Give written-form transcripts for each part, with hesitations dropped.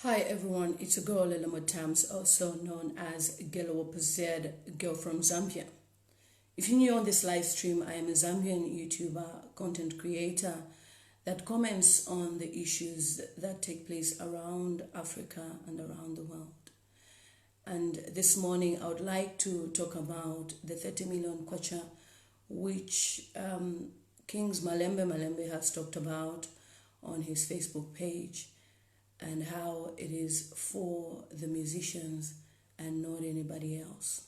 Hi everyone, it's a girl lilymutamztv, also known as Gelopazed Girl from Zambia. If you're new on this live stream, I am a Zambian YouTuber, content creator that comments on the issues that take place around Africa and around the world. And this morning I would like to talk about the 30 million Kwacha, which King's Malembe Malembe has talked about on his Facebook page, and how it is for the musicians and not anybody else.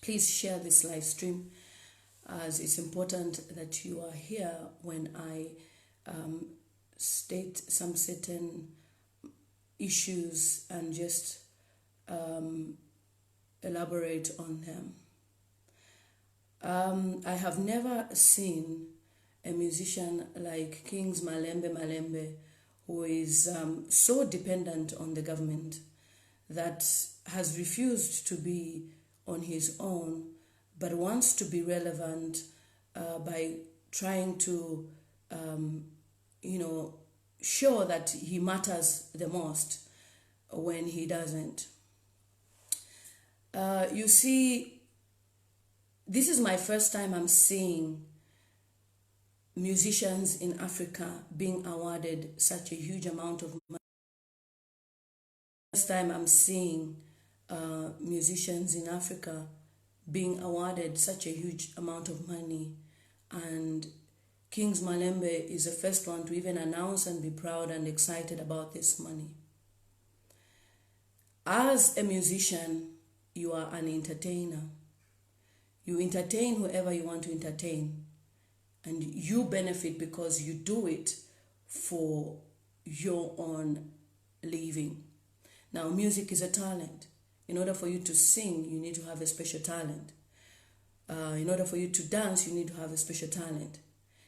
Please share this live stream, as it's important that you are here when I state some certain issues and just elaborate on them. I have never seen a musician like King's Malembe Malembe, who is so dependent on the government, that has refused to be on his own, but wants to be relevant by trying to, show that he matters the most when he doesn't. You see, this is my first time I'm seeing musicians in Africa being awarded such a huge amount of money. First time I'm seeing musicians in Africa being awarded such a huge amount of money, and King's Malembe is the first one to even announce and be proud and excited about this money. As a musician, you are an entertainer. You entertain whoever you want to entertain, and you benefit because you do it for your own living. Now, music is a talent. In order for you to sing, you need to have a special talent. In order for you to dance, you need to have a special talent.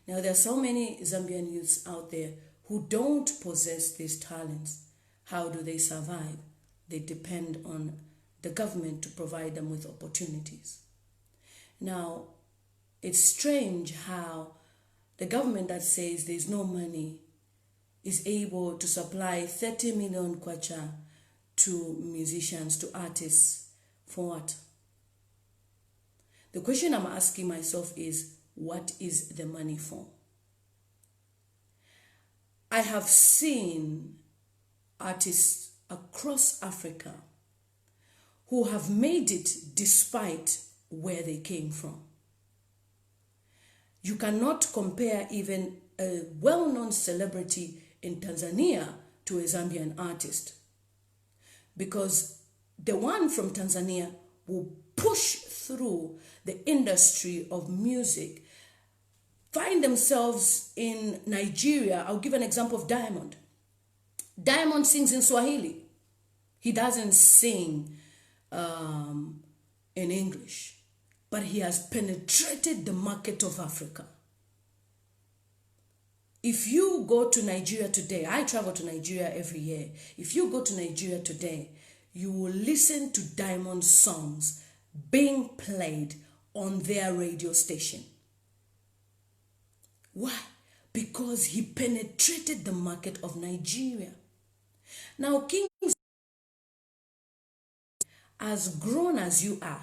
Now, there are so many Zambian youths out there who don't possess these talents. How do they survive? They depend on the government to provide them with opportunities. Now, it's strange how the government that says there's no money is able to supply 30 million kwacha to musicians, to artists. For what? The question I'm asking myself is, what is the money for? I have seen artists across Africa who have made it despite where they came from. You cannot compare even a well-known celebrity in Tanzania to a Zambian artist, because the one from Tanzania will push through the industry of music, find themselves in Nigeria. I'll give an example of Diamond. Diamond sings in Swahili. He doesn't sing in English, but he has penetrated the market of Africa. If you go to Nigeria today, I travel to Nigeria every year. If you go to Nigeria today, you will listen to Diamond songs being played on their radio station. Why? Because he penetrated the market of Nigeria. Now, King, as grown as you are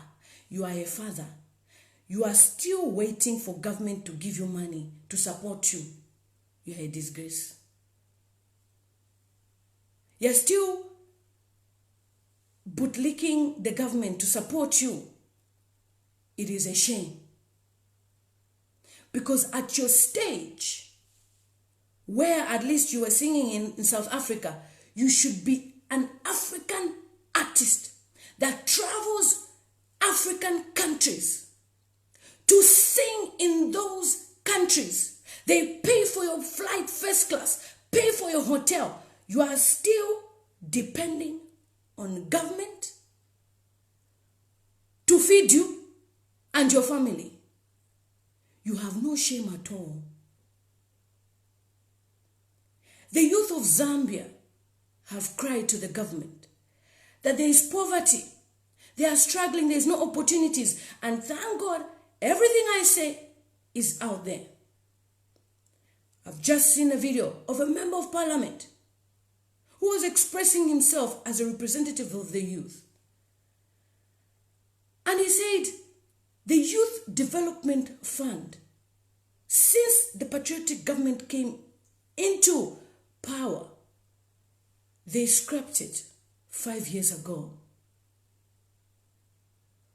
a father. You are still waiting for government to give you money to support you. You are a disgrace. You're still bootlicking the government to support you. It is a shame. Because at your stage, where at least you were singing in South Africa, you should be an African artist that travels African countries to sing in those countries. They pay for your flight first class, pay for your hotel. You are still depending on government to feed you and your family. You have no shame at all. The youth of Zambia have cried to the government that there is poverty. They are struggling, there's no opportunities. And thank God, everything I say is out there. I've just seen a video of a member of parliament who was expressing himself as a representative of the youth. And he said, the Youth Development Fund, since the patriotic government came into power, they scrapped it 5 years ago.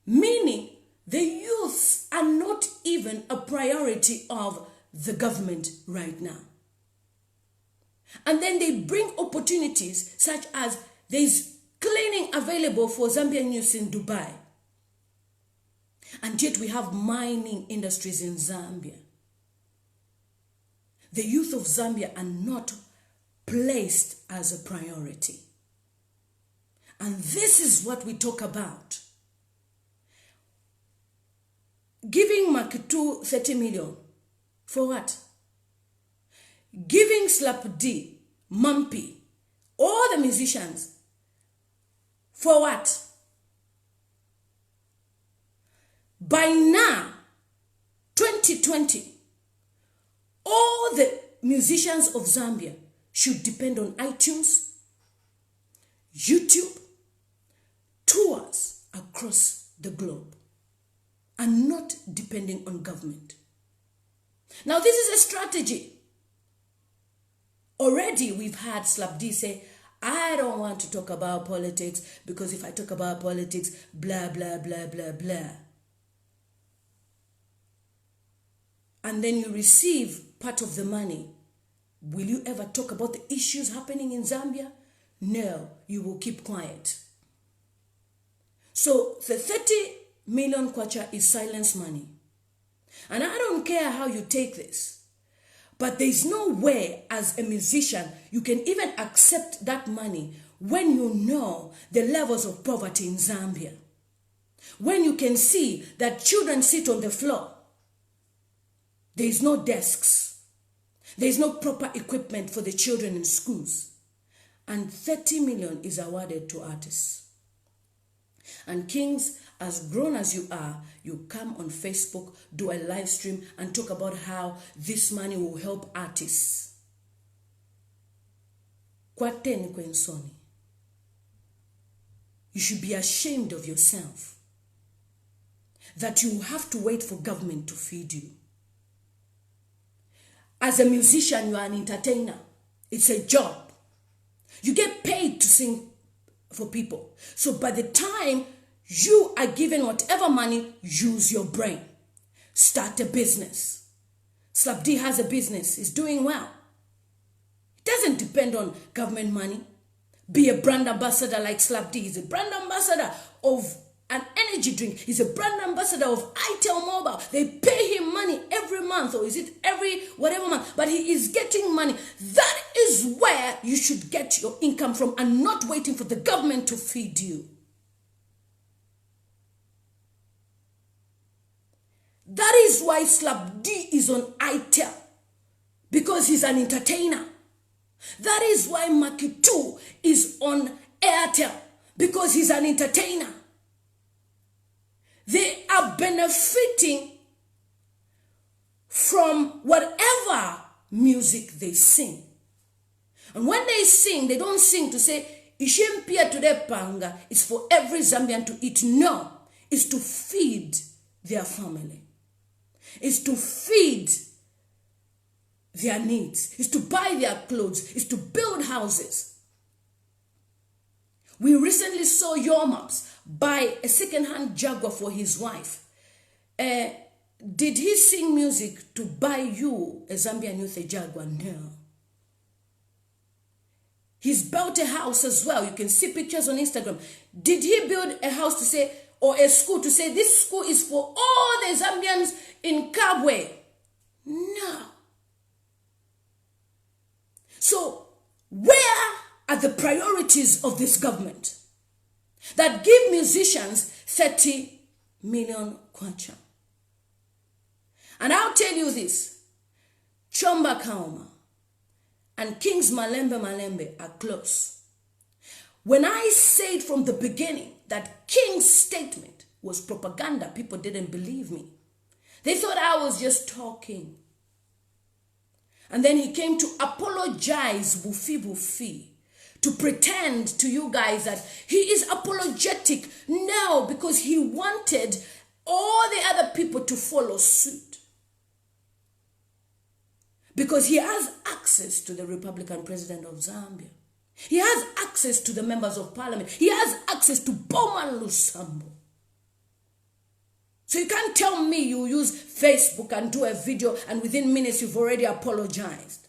Meaning, the youths are not even a priority of the government right now. And then they bring opportunities such as there's cleaning available for Zambian youths in Dubai. And yet we have mining industries in Zambia. The youth of Zambia are not placed as a priority. And this is what we talk about. Giving Makitu 30 million. For what? Giving Slap D, Mumpy, all the musicians. For what? By now, 2020, all the musicians of Zambia should depend on iTunes, YouTube, tours across the globe, and not depending on government. Now, this is a strategy. Already we've had Slap D say, I don't want to talk about politics because if I talk about politics, blah, blah, blah, blah, blah. And then you receive part of the money. Will you ever talk about the issues happening in Zambia? No, you will keep quiet. So the 30 million Kwacha is silence money. And I don't care how you take this, but there is no way as a musician you can even accept that money when you know the levels of poverty in Zambia. When you can see that children sit on the floor. There is no desks. There is no proper equipment for the children in schools. And 30 million is awarded to artists. And Kings, as grown as you are, you come on Facebook, do a live stream and talk about how this money will help artists. Kwateni kwensoni. You should be ashamed of yourself that you have to wait for government to feed you. As a musician, you are an entertainer. It's a job. You get paid to sing for people. So by the time you are given whatever money, use your brain. Start a business. Slap D has a business. He's doing well. It doesn't depend on government money. Be a brand ambassador like Slap D. He's a brand ambassador of an energy drink. He's a brand ambassador of itel Mobile. They pay him money every month, or is it every whatever month? But he is getting money. That is where you should get your income from and not waiting for the government to feed you. That is why Slap D is on itel, because he's an entertainer. That is why Makitu is on Airtel, because he's an entertainer. They are benefiting from whatever music they sing. And when they sing, they don't sing to say, Ishempia today panga, it's for every Zambian to eat. No, it's to feed their family. It's to feed their needs. It's to buy their clothes. It's to build houses. We recently saw Yomaps buy a second-hand Jaguar for his wife. Did he sing music to buy you, a Zambian youth, a Jaguar? No. He's built a house as well. You can see pictures on Instagram. Did he build a house to say, or a school to say, this school is for all the Zambians in Kabwe? No. So, where are the priorities of this government that give musicians 30 million Kwacha? And I'll tell you this, Chomba Kaoma and King's Malembe Malembe are close. When I said from the beginning that King's statement was propaganda, people didn't believe me. They thought I was just talking. And then he came to apologize, bufi, to pretend to you guys that he is apologetic. No, because he wanted all the other people to follow suit. Because he has access to the Republican president of Zambia. He has access to the members of parliament. He has access to Bowman Lusambo. So you can't tell me you use Facebook and do a video and within minutes you've already apologized.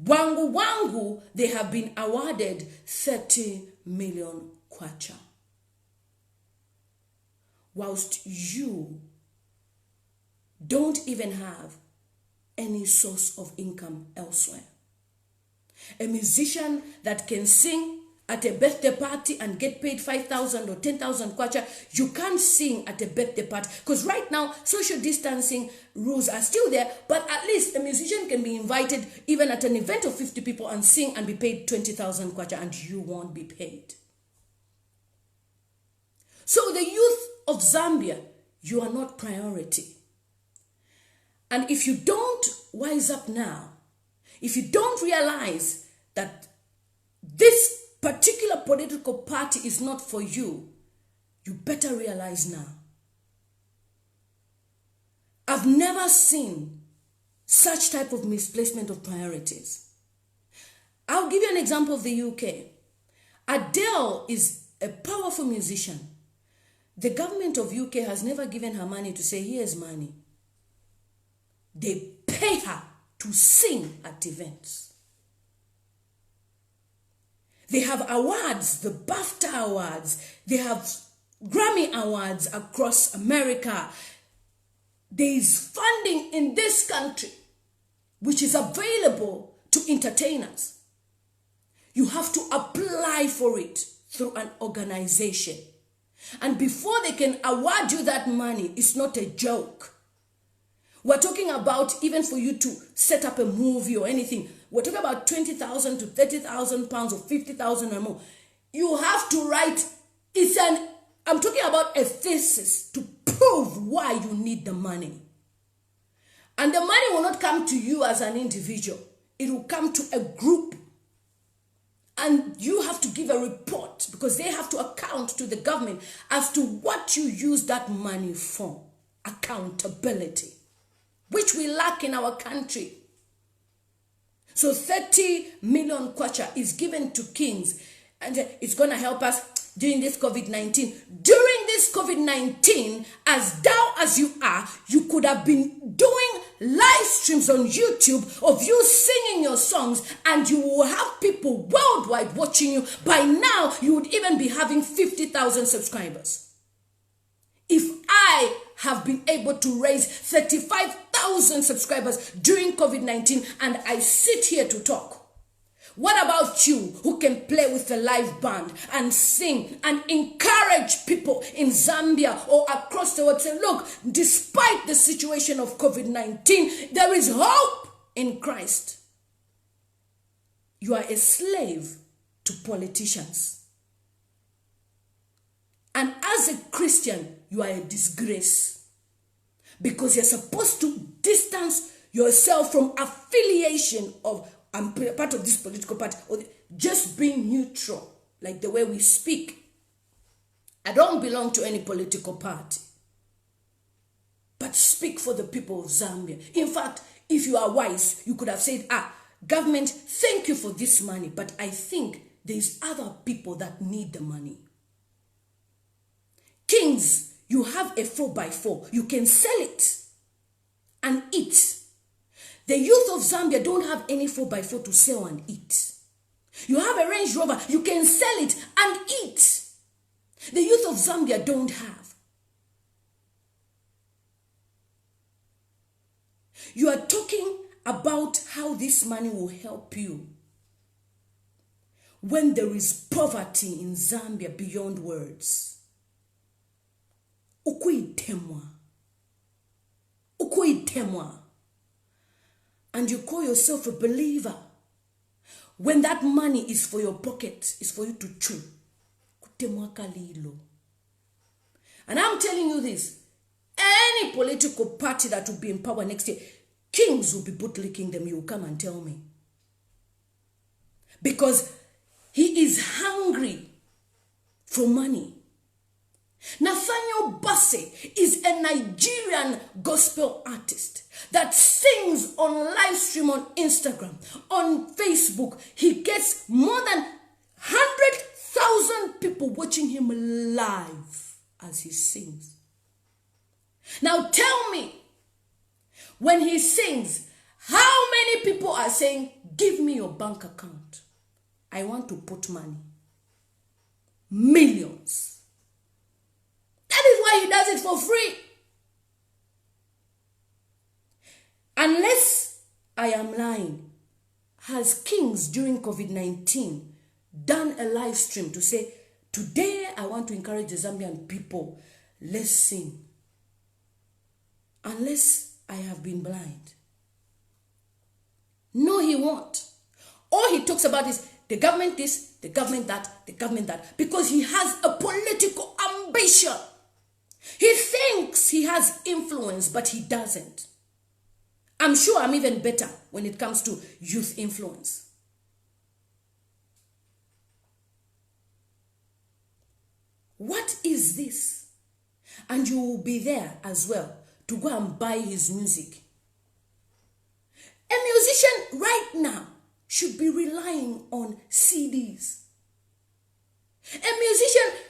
Wangu Wangu, they have been awarded 30 million kwacha. Whilst you don't even have any source of income elsewhere. A musician that can sing at a birthday party and get paid 5,000 or 10,000 kwacha, you can't sing at a birthday party. Because right now, social distancing rules are still there, but at least a musician can be invited even at an event of 50 people and sing and be paid 20,000 kwacha, and you won't be paid. So the youth of Zambia, you are not priority. And if you don't wise up now, if you don't realize that this particular political party is not for you, you better realize now. I've never seen such type of misplacement of priorities. I'll give you an example of the UK. Adele is a powerful musician. The government of UK has never given her money to say, here's money. They pay her to sing at events. They have awards, the BAFTA awards. They have Grammy awards across America. There is funding in this country which is available to entertainers. You have to apply for it through an organization. And before they can award you that money, it's not a joke. We're talking about even for you to set up a movie or anything. We're talking about 20,000 to 30,000 pounds or 50,000 or more. You have to write, I'm talking about a thesis to prove why you need the money. And the money will not come to you as an individual. It will come to a group. And you have to give a report because they have to account to the government as to what you use that money for. Accountability, which we lack in our country. So 30 million kwacha is given to kings, and it's going to help us during this COVID-19. During this COVID-19, as down as you are, you could have been doing live streams on YouTube of you singing your songs, and you will have people worldwide watching you. By now, you would even be having 50,000 subscribers. If I have been able to raise 35,000 subscribers during COVID-19 and I sit here to talk, what about you who can play with a live band and sing and encourage people in Zambia or across the world? Say, look, despite the situation of COVID-19, there is hope in Christ. You are a slave to politicians. And as a Christian, you are a disgrace. Because you're supposed to distance yourself from affiliation of, I'm part of this political party, or just being neutral, like the way we speak. I don't belong to any political party. But speak for the people of Zambia. In fact, if you are wise, you could have said, government, thank you for this money, but I think there's other people that need the money. Kings, you have a 4x4. You can sell it and eat. The youth of Zambia don't have any 4x4 to sell and eat. You have a Range Rover. You can sell it and eat. The youth of Zambia don't have. You are talking about how this money will help you when there is poverty in Zambia beyond words. Ukuitemwa. And you call yourself a believer when that money is for your pocket, is for you to chew. Kutemwa kalilo. And I'm telling you this, any political party that will be in power next year, kings will be bootlicking them. You will come and tell me. because he is hungry for money. Nathaniel Bassey is a Nigerian gospel artist that sings on live stream on Instagram, on Facebook. He gets more than 100,000 people watching him live as he sings. Now tell me, when he sings, how many people are saying, give me your bank account? I want to put money. Millions. That is why he does it for free. Unless I am lying, has Kings during COVID-19 done a live stream to say, today I want to encourage the Zambian people, let's sing? Unless I have been blind. No, he won't. All he talks about is the government this, the government that, the government that, because he has a political ambition. He thinks he has influence, but he doesn't. I'm sure I'm even better when it comes to youth influence. What is this? And you will be there as well to go and buy his music. A musician right now should be relying on CDs. A musician,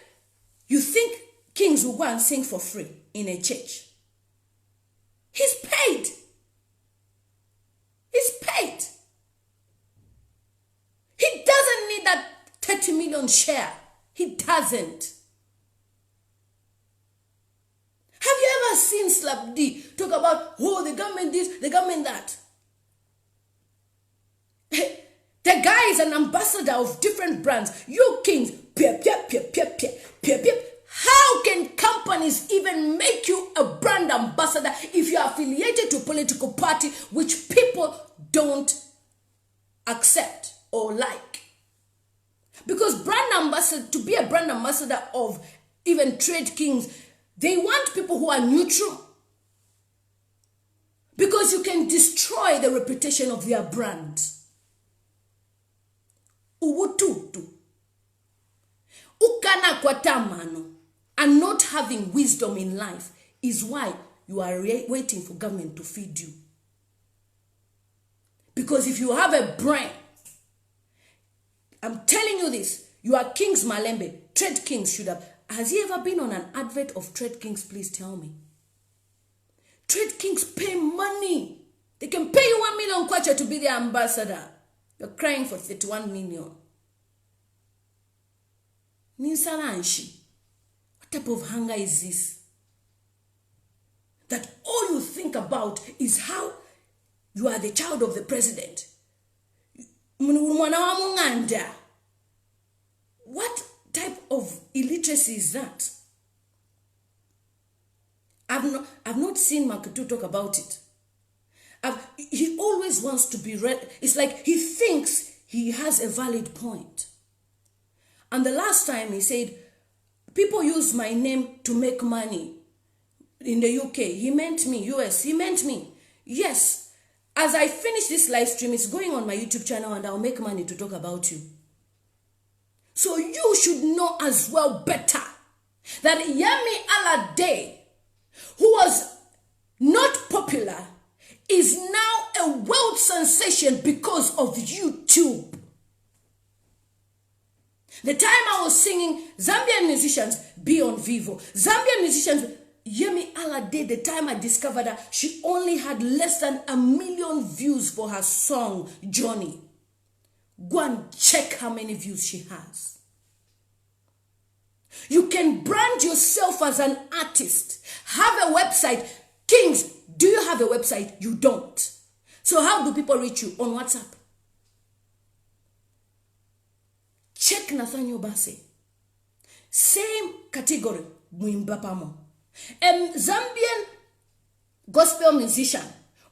you think Kings will go and sing for free in a church? He's paid. He's paid. He doesn't need that 30 million share. He doesn't. Have you ever seen Slap D talk about, oh, the government this, the government that? The guy is an ambassador of different brands. You Kings, pew, pew, pew, pew, pew, pew, pew. How can companies even make you a brand ambassador if you are affiliated to a political party which people don't accept or like? Because brand ambassador, to be a brand ambassador of even Trade Kings, they want people who are neutral. Because you can destroy the reputation of their brand. Uwututu. Ukana kwatamano. And not having wisdom in life is why you are waiting for government to feed you. Because if you have a brain, I'm telling you this, you are Kings Malembe. Trade Kings should have. Has he ever been on an advert of Trade Kings? Please tell me. Trade Kings pay money. They can pay you 1 million kwacha to be their ambassador. You're crying for 31 million. Ninsalanshi. What type of hunger is this? That all you think about is how you are the child of the president. What type of illiteracy is that? I've not seen Makutu talk about it. He always wants to be read. It's like he thinks he has a valid point. And the last time he said, people use my name to make money in the UK. He meant me. US, he meant me. Yes. As I finish this live stream, it's going on my YouTube channel and I'll make money to talk about you. So you should know as well better that Yemi Alade, who was not popular, is now a world sensation because of YouTube. The time I was singing, Zambian musicians be on Vivo. Zambian musicians, Yemi Alade, the time I discovered her, she only had less than 1 million views for her song, Johnny. Go and check how many views she has. You can brand yourself as an artist. Have a website. Kings, do you have a website? You don't. So how do people reach you? On WhatsApp. Check Nathaniel Bassey. Same category. Mwimbapamo. Zambian gospel musician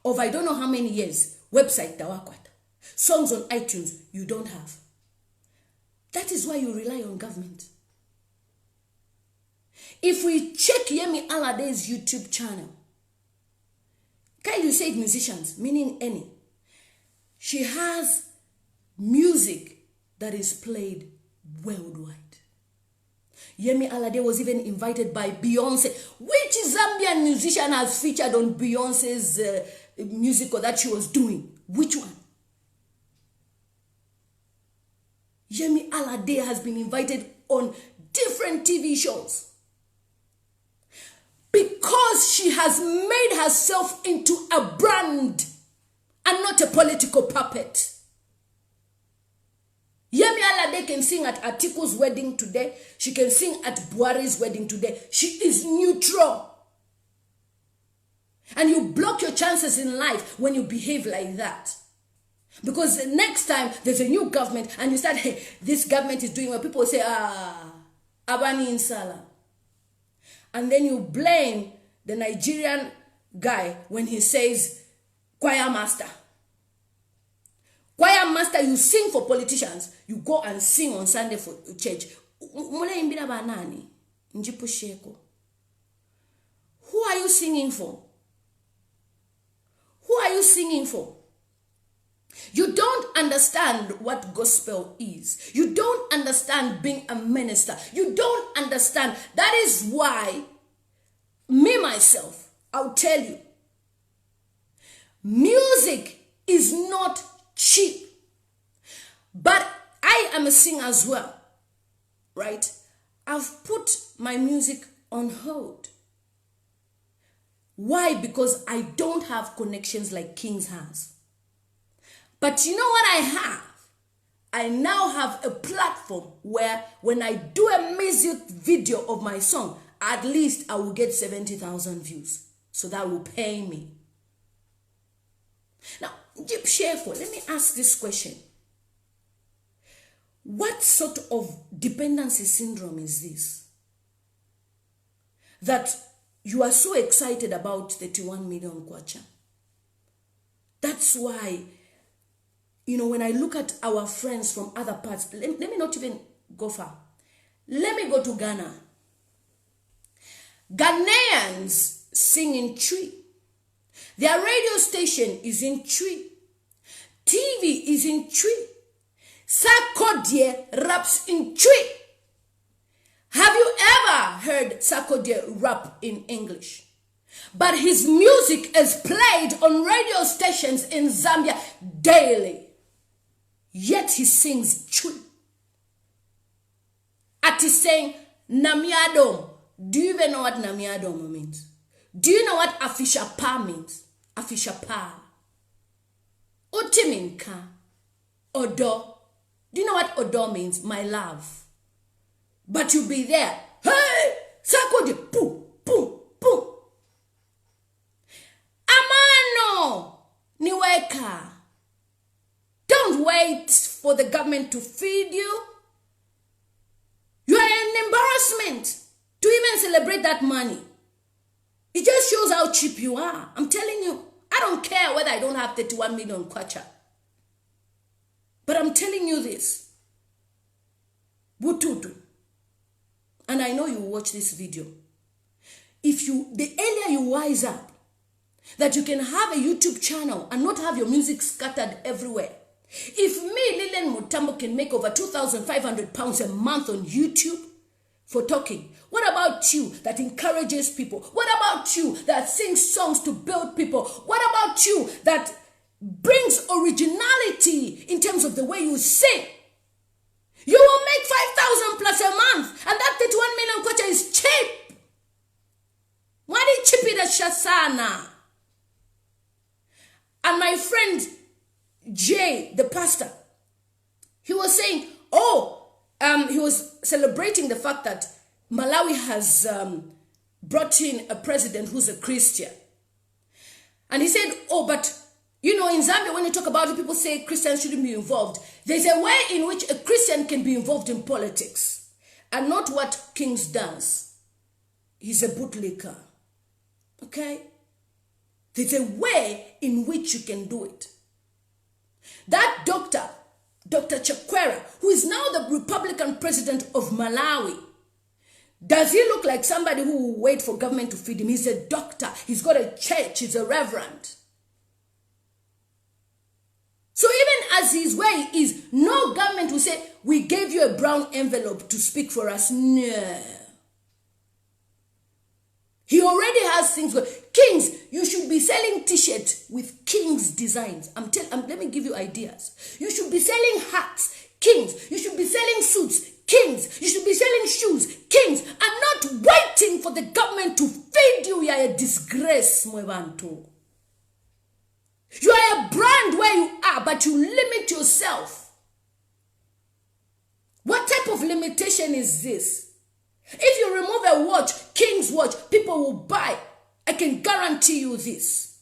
of I don't know how many years. Website Tawakwata. Songs on iTunes you don't have. That is why you rely on government. If we check Yemi Alade's YouTube channel, Kyle said musicians, meaning any. She has music that is played worldwide. Yemi Alade was even invited by Beyonce. Which Zambian musician has featured on Beyonce's musical that she was doing? Which one? Yemi Alade has been invited on different TV shows because she has made herself into a brand and not a political puppet. Yemi Alade can sing at Atiku's wedding today. She can sing at Buhari's wedding today. She is neutral. And you block your chances in life when you behave like that. Because the next time there's a new government and you start, hey, this government is doing what people say, Abani Insala. And then you blame the Nigerian guy when he says, choir master. Choir master, you sing for politicians. You go and sing on Sunday for church. Who are you singing for? Who are you singing for? You don't understand what gospel is. You don't understand being a minister. You don't understand. That is why, me myself, I'll tell you, music is not cheap. But I am a singer as well, right? I've put my music on hold. Why? Because I don't have connections like Kings has. But you know what I have? I now have a platform where when I do a music video of my song, at least I will get 70,000 views. So that will pay me. Now, Jip Shefo, let me ask this question. What sort of dependency syndrome is this? That you are so excited about 31 million Kwacha. That's why, you know, when I look at our friends from other parts, let me not even go far. Let me go to Ghana. Ghanaians sing in Tree. Their radio station is in Tree. TV is in Tree. Sarkodie raps in Tree. Have you ever heard Sarkodie rap in English? But his music is played on radio stations in Zambia daily. Yet he sings Tree. At is saying, Namiadom. Do you even know what Namiadom means? Do you know what Afishapa means? Afishapa. Utiminka. Odo. Do you know what Odo means? My love. But you'll be there. Hey! Sakodi. Poo. Poo. Poo. Amano. Niweka. Don't wait for the government to feed you. You are an embarrassment to even celebrate that money. It just shows how cheap you are. I'm telling you, I don't care whether I don't have 31 million Kwacha. But I'm telling you this. Bututu. And I know you watch this video. The earlier you wise up, that you can have a YouTube channel and not have your music scattered everywhere. If me, lilymutamztv, can make over 2,500 pounds a month on YouTube for talking, what about you that encourages people? What about you that sings songs to build people? What about you that brings originality in terms of the way you sing? You will make 5,000 plus a month, and that 31 million Kwacha is cheap. Why did cheap it as Shasana? And my friend Jay, the pastor, he was saying, he was celebrating the fact that Malawi has brought in a president who's a Christian. And he said, but you know, in Zambia, when you talk about it, people say Christians shouldn't be involved. There's a way in which a Christian can be involved in politics, and not what Kings does. He's a bootlicker. Okay? There's a way in which you can do it. That Dr. Chakwera, who is now the Republican president of Malawi, does he look like somebody who will wait for government to feed him? He's a doctor. He's got a church. He's a reverend. So even as his way is, no government will say, we gave you a brown envelope to speak for us. No. He already has things going. Kings, you should be selling t-shirts with king's designs. Let me give you ideas. You should be selling hats. Kings, you should be selling suits. Kings, you should be selling shoes. Kings, and not waiting for the government to feed you. You are a disgrace, Mwebantu. You are a brand where you are, but you limit yourself. What type of limitation is this? If you remove a watch, King's watch, people will buy. I can guarantee you this.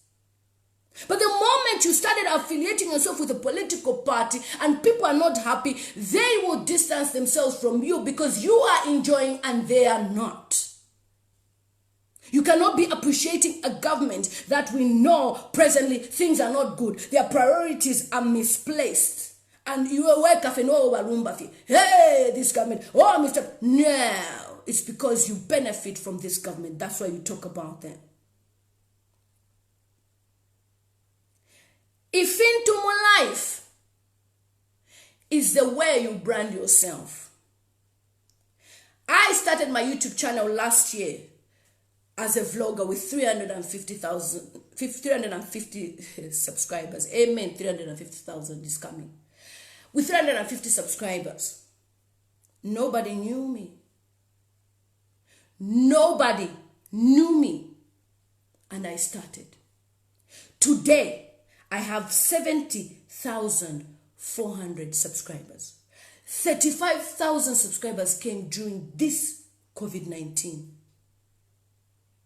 But the moment you started affiliating yourself with a political party and people are not happy, they will distance themselves from you because you are enjoying and they are not. You cannot be appreciating a government that we know presently things are not good. Their priorities are misplaced. And you are like, hey, this government, oh, Mr. No, it's because you benefit from this government. That's why you talk about them. If into my life is the way you brand yourself. I started my YouTube channel last year as a vlogger with 350 subscribers. Amen, 350,000 is coming. With 350 subscribers. Nobody knew me. Nobody knew me. And I started. Today, I have 70,400 subscribers. 35,000 subscribers came during this COVID-19.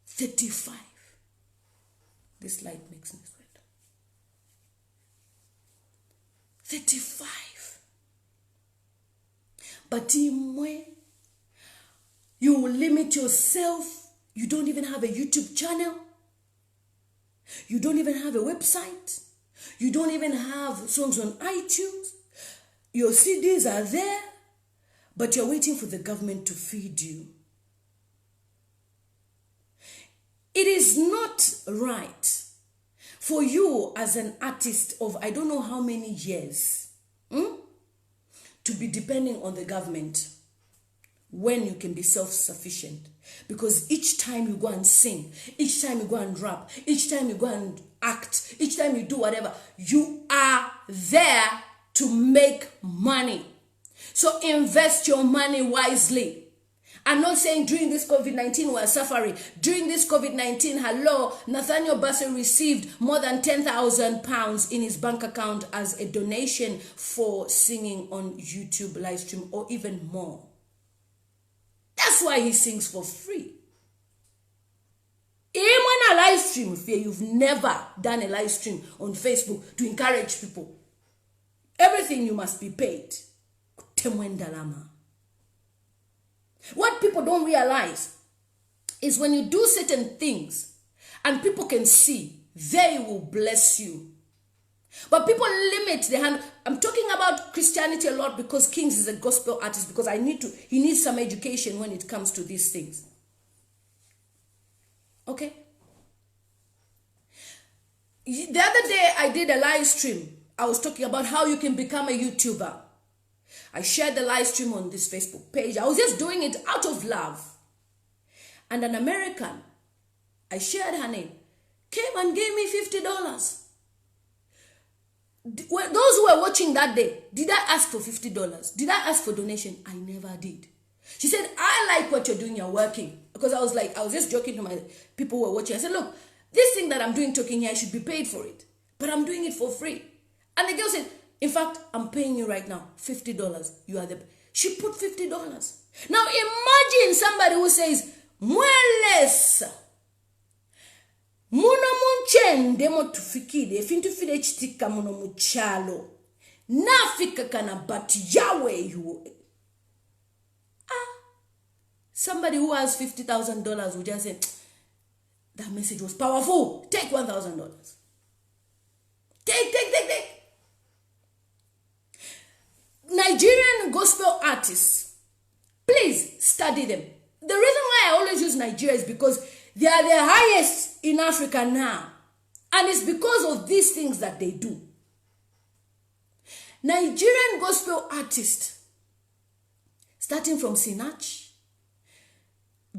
35. This light makes me sweat. 35. But you will limit yourself. You don't even have a YouTube channel. You don't even have a website. You don't even have songs on iTunes. Your CDs are there, but you're waiting for the government to feed you. It is not right for you as an artist of I don't know how many years to be depending on the government when you can be self-sufficient. Because each time you go and sing, each time you go and rap, each time you go and act, each time you do whatever, you are there to make money. So invest your money wisely. I'm not saying during this COVID-19 we're suffering. During this COVID-19, hello, Nathaniel Bassey received more than £10,000 in his bank account as a donation for singing on YouTube live stream, or even more. That's why he sings for free. Even a live stream, if you've never done a live stream on Facebook to encourage people, everything you must be paid. What people don't realize is when you do certain things and people can see, they will bless you. But people limit the hand. I'm talking about Christianity a lot because Kings is a gospel artist, because he needs some education when it comes to these things. Okay? The other day I did a live stream. I was talking about how you can become a YouTuber. I shared the live stream on this Facebook page. I was just doing it out of love. And an American, I shared her name, came and gave me $50. Those who were watching that day, did I ask for $50? Did I ask for donation? I never did. She said, I like what you're doing, you're working. Because I was just joking to my people who were watching. I said, look, this thing that I'm doing talking here, I should be paid for it. But I'm doing it for free. And the girl said, in fact, I'm paying you right now, $50. You are the... She put $50. Now imagine somebody who says, Mwelesa. Muno munchende mo tufikide. Fintu fide chitika muno muchalo. Nafika kana but Yahweh you. Somebody who has $50,000 would just say, that message was powerful. Take $1,000. Take. Nigerian gospel artists, please study them. The reason why I always use Nigeria is because they are the highest in Africa now. And it's because of these things that they do. Nigerian gospel artists, starting from Sinach,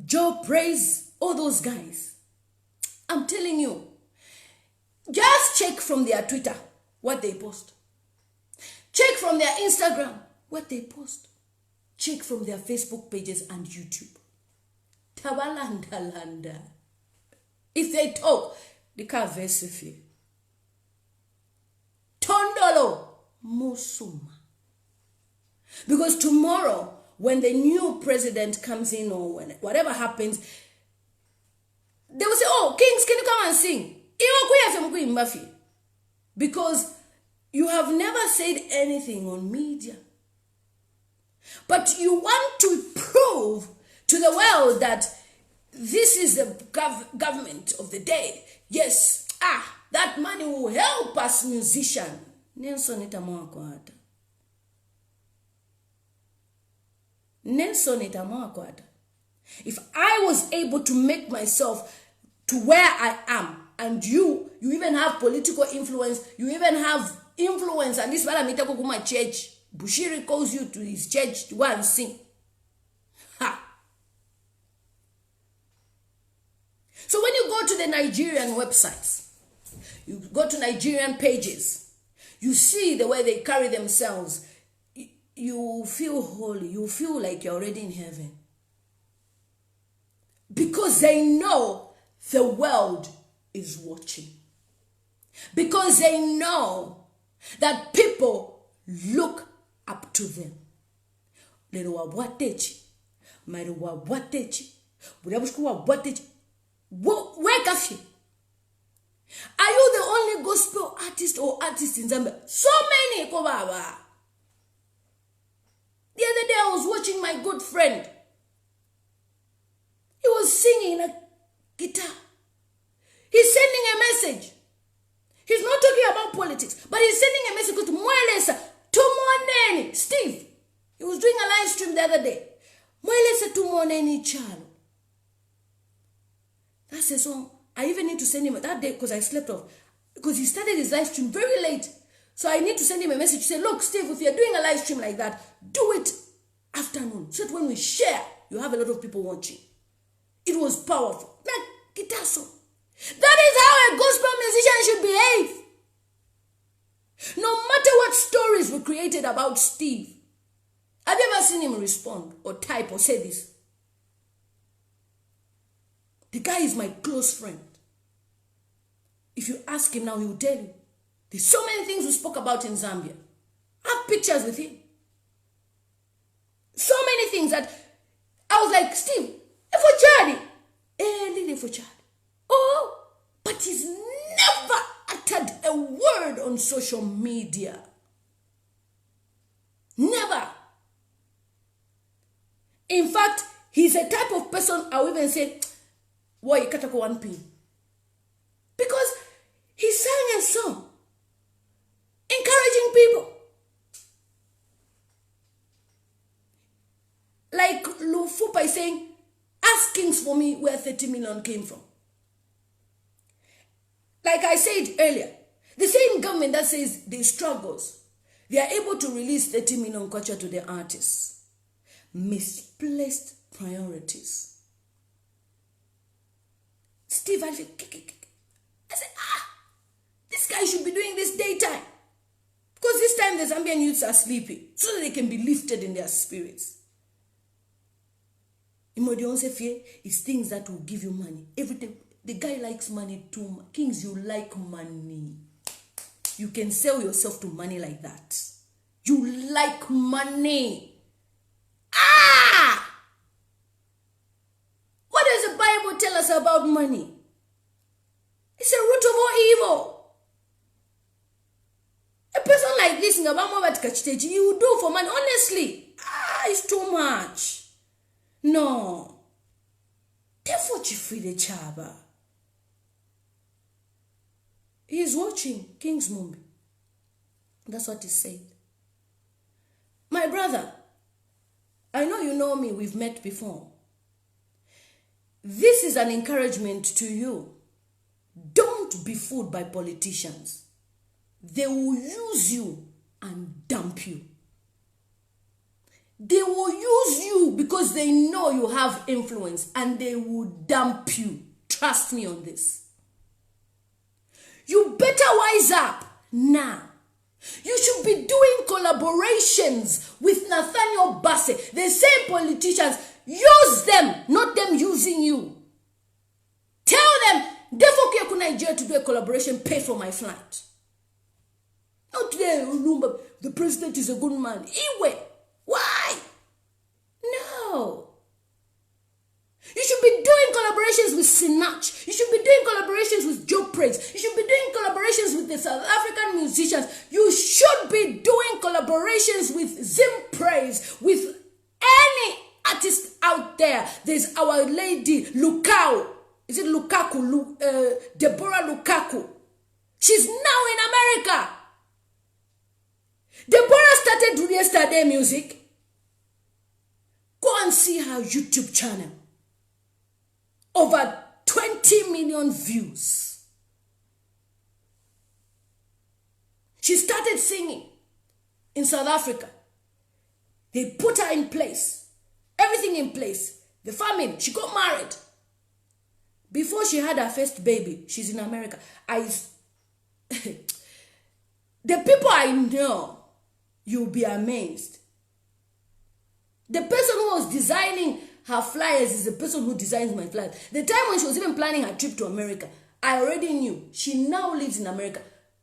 Joe Praise, all those guys. I'm telling you, just check from their Twitter what they post. Check from their Instagram what they post. Check from their Facebook pages and YouTube. Tabalanda. If they talk, they can't versify. Tondolo Musuma. Because tomorrow, when the new president comes in or when whatever happens, they will say, oh, Kings, can you come and sing? Because you have never said anything on media. But you want to prove to the world that this is the government of the day. Yes, that money will help us musician. Nelson itamwakwata. If I was able to make myself to where I am, and you even have political influence, you even have influence, and this is what I my church. Bushiri calls you to his church to go and sing. Ha! So when you go to the Nigerian websites, you go to Nigerian pages, you see the way they carry themselves, you feel holy, you feel like you're already in heaven. Because they know the world is watching. Because they know that people look up to them. Are you the only gospel artist or artist in Zambia? So many, Kobaba. The other day I was watching my good friend. He was singing a guitar. He's sending a message. He's not talking about politics, but he's sending a message to Mwelesa, Tumoneni. Steve, he was doing a live stream the other day. Mwelesa Tumoneni Chalo. That's a song. I even need to send him that day because I slept off. Because he started his live stream very late. So I need to send him a message to say, look, Steve, if you're doing a live stream like that, do it afternoon. So that when we share, you have a lot of people watching. It was powerful. Like guitar song. That is how a gospel musician should behave. No matter what stories were created about Steve, have you ever seen him respond or type or say this? The guy is my close friend. If you ask him now, he will tell you. There's so many things we spoke about in Zambia. I have pictures with him. So many things that I was like, Steve, for Chad. Oh, but he's never uttered a word on social media. Never. In fact, he's a type of person I would even say, why you cut one pin? Because he sang a song encouraging people. Like Lufupa is saying, ask Kings for me where 30 million came from. Like I said earlier, the same government that says they struggles, they are able to release 30 million Kwacha to the artists. Misplaced priorities. Steve, I said, this guy should be doing this daytime. Because this time the Zambian youths are sleeping, so that they can be lifted in their spirits. Imodionse fear is things that will give you money. Everything. The guy likes money too much. Kings, you like money. You can sell yourself to money like that. You like money. What does the Bible tell us about money? It's a root of all evil. A person like this, you will do for money. Honestly, it's too much. No. Therefore, you free the chaba. He is watching King's Mumbi. That's what he said. My brother, I know you know me. We've met before. This is an encouragement to you. Don't be fooled by politicians. They will use you and dump you. They will use you because they know you have influence, and they will dump you. Trust me on this. You better wise up now. You should be doing collaborations with Nathaniel Bassey. The same politicians. Use them, not them using you. Tell them, therefore, you could Nigeria to do a collaboration, pay for my flight. Not today, the president is a good man. Anyway, why? No. You should be doing collaborations with Sinach. You should be doing collaborations with Joe Praise. You should be doing collaborations with the South African musicians. You should be doing collaborations with Zim Praise, with any artist out there. There's our lady Lukau. Is it Lukaku? Deborah Lukaku. She's now in America. Deborah started yesterday music. Go and see her YouTube channel. Over 20 million views. She started singing in South Africa. They put her in place. Everything in place. The family. She got married. Before she had her first baby, she's in America. The people I know, you'll be amazed. The person who was designing her flyers is the person who designs my flyers. The time when she was even planning her trip to America, I already knew. She now lives in America.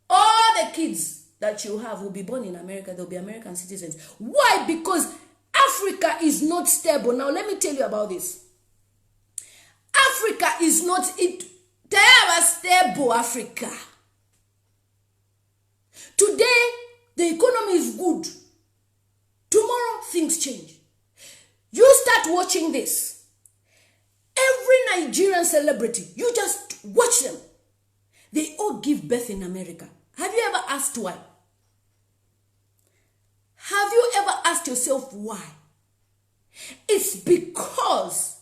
All the kids that she'll have will be born in America. They'll be American citizens. Why? Because Africa is not stable. Now, let me tell you about this. Africa is not a stable Africa. Today, the economy is good. Tomorrow, things change. You start watching this. Every Nigerian celebrity, you just watch them. They all give birth in America. Have you ever asked why? Have you ever asked yourself why? It's because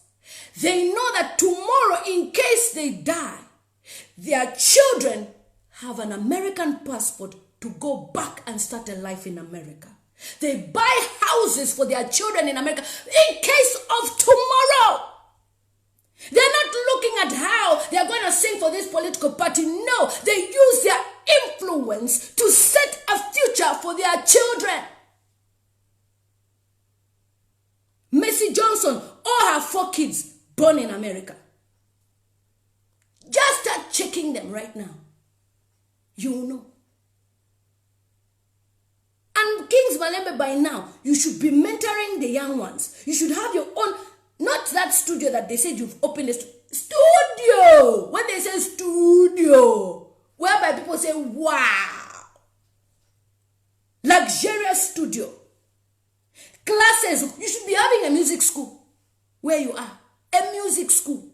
they know that tomorrow, in case they die, their children have an American passport to go back and start a life in America. They buy houses for their children in America in case of tomorrow. They're not looking at how they're going to sing for this political party. No, they use their influence to set a future for their children. Mercy Johnson, all her 4 kids born in America. Just start checking them right now. You know. And Kings Malembe, by now, you should be mentoring the young ones. You should have your own, not that studio that they said you've opened a studio. When they say studio, whereby people say, wow. Luxurious studio. Classes. You should be having a music school where you are. A music school.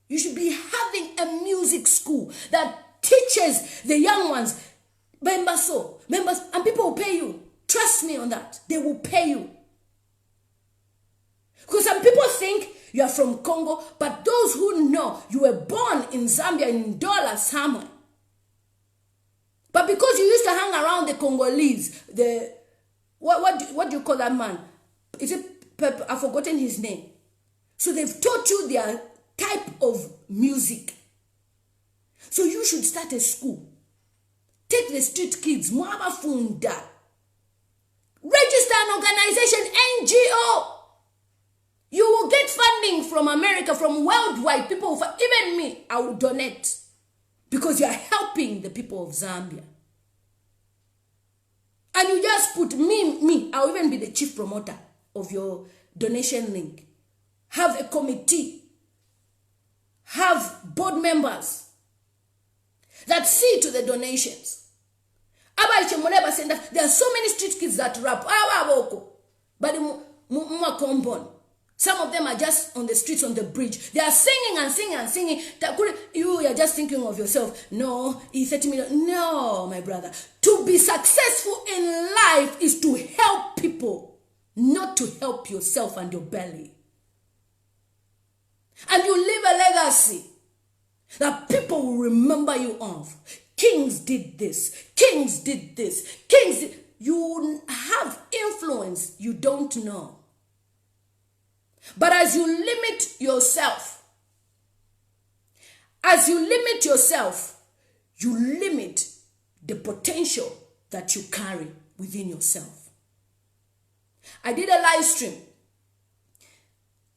You should be having a music school that teaches the young ones. Members, and people will pay you. Trust me on that. They will pay you. Because some people think you are from Congo, but those who know you were born in Zambia, in Dola somewhere. But because you used to hang around the Congolese, what do you call that man? Is it Pep? I've forgotten his name. So they've taught you their type of music. So you should start a school. Take the street kids, Mwaba Funda. Register an organization, NGO. You will get funding from America, from worldwide people. Even me, I will donate. Because you are helping the people of Zambia. And you just put me, I'll even be the chief promoter of your donation link. Have a committee. Have board members that see to the donations. There are so many street kids that rap. But some of them are just on the streets, on the bridge. They are singing and singing and singing. You are just thinking of yourself. No, he's 30 million. No, my brother. To be successful in life is to help people, not to help yourself and your belly. And you leave a legacy that people will remember you of. kings did this, kings did this, kings did. You have influence you don't know. But as you limit yourself, you limit the potential that you carry within yourself. I did a live stream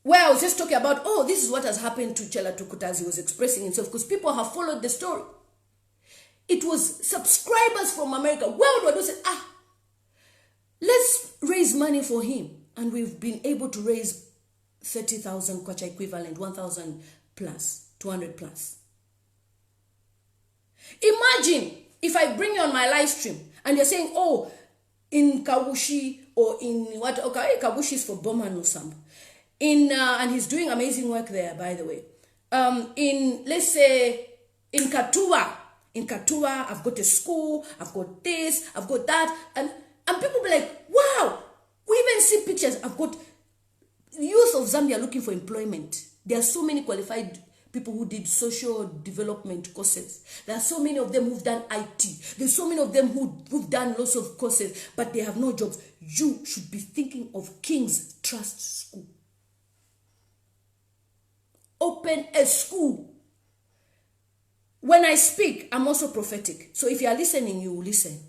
where I was just talking about, oh, this is what has happened to Chela Tukuta as he was expressing himself, because people have followed the story. It was subscribers from America worldwide who said, let's raise money for him. And we've been able to raise 30,000 Kwacha equivalent, 1,000 plus, 200 plus. Imagine if I bring you on my live stream and you're saying, oh, in Kabushi or in what? Okay, Kabushi is for Boman or some. And he's doing amazing work there, by the way. Let's say, in Katua, I've got a school, I've got this, I've got that, and people be like, wow, we even see pictures. I've got youth of Zambia looking for employment. There are so many qualified people who did social development courses. There are so many of them who've done IT. There's so many of them who've done lots of courses, but they have no jobs. You should be thinking of King's Trust School. Open a school. When I speak, I'm also prophetic. So if you are listening, you will listen.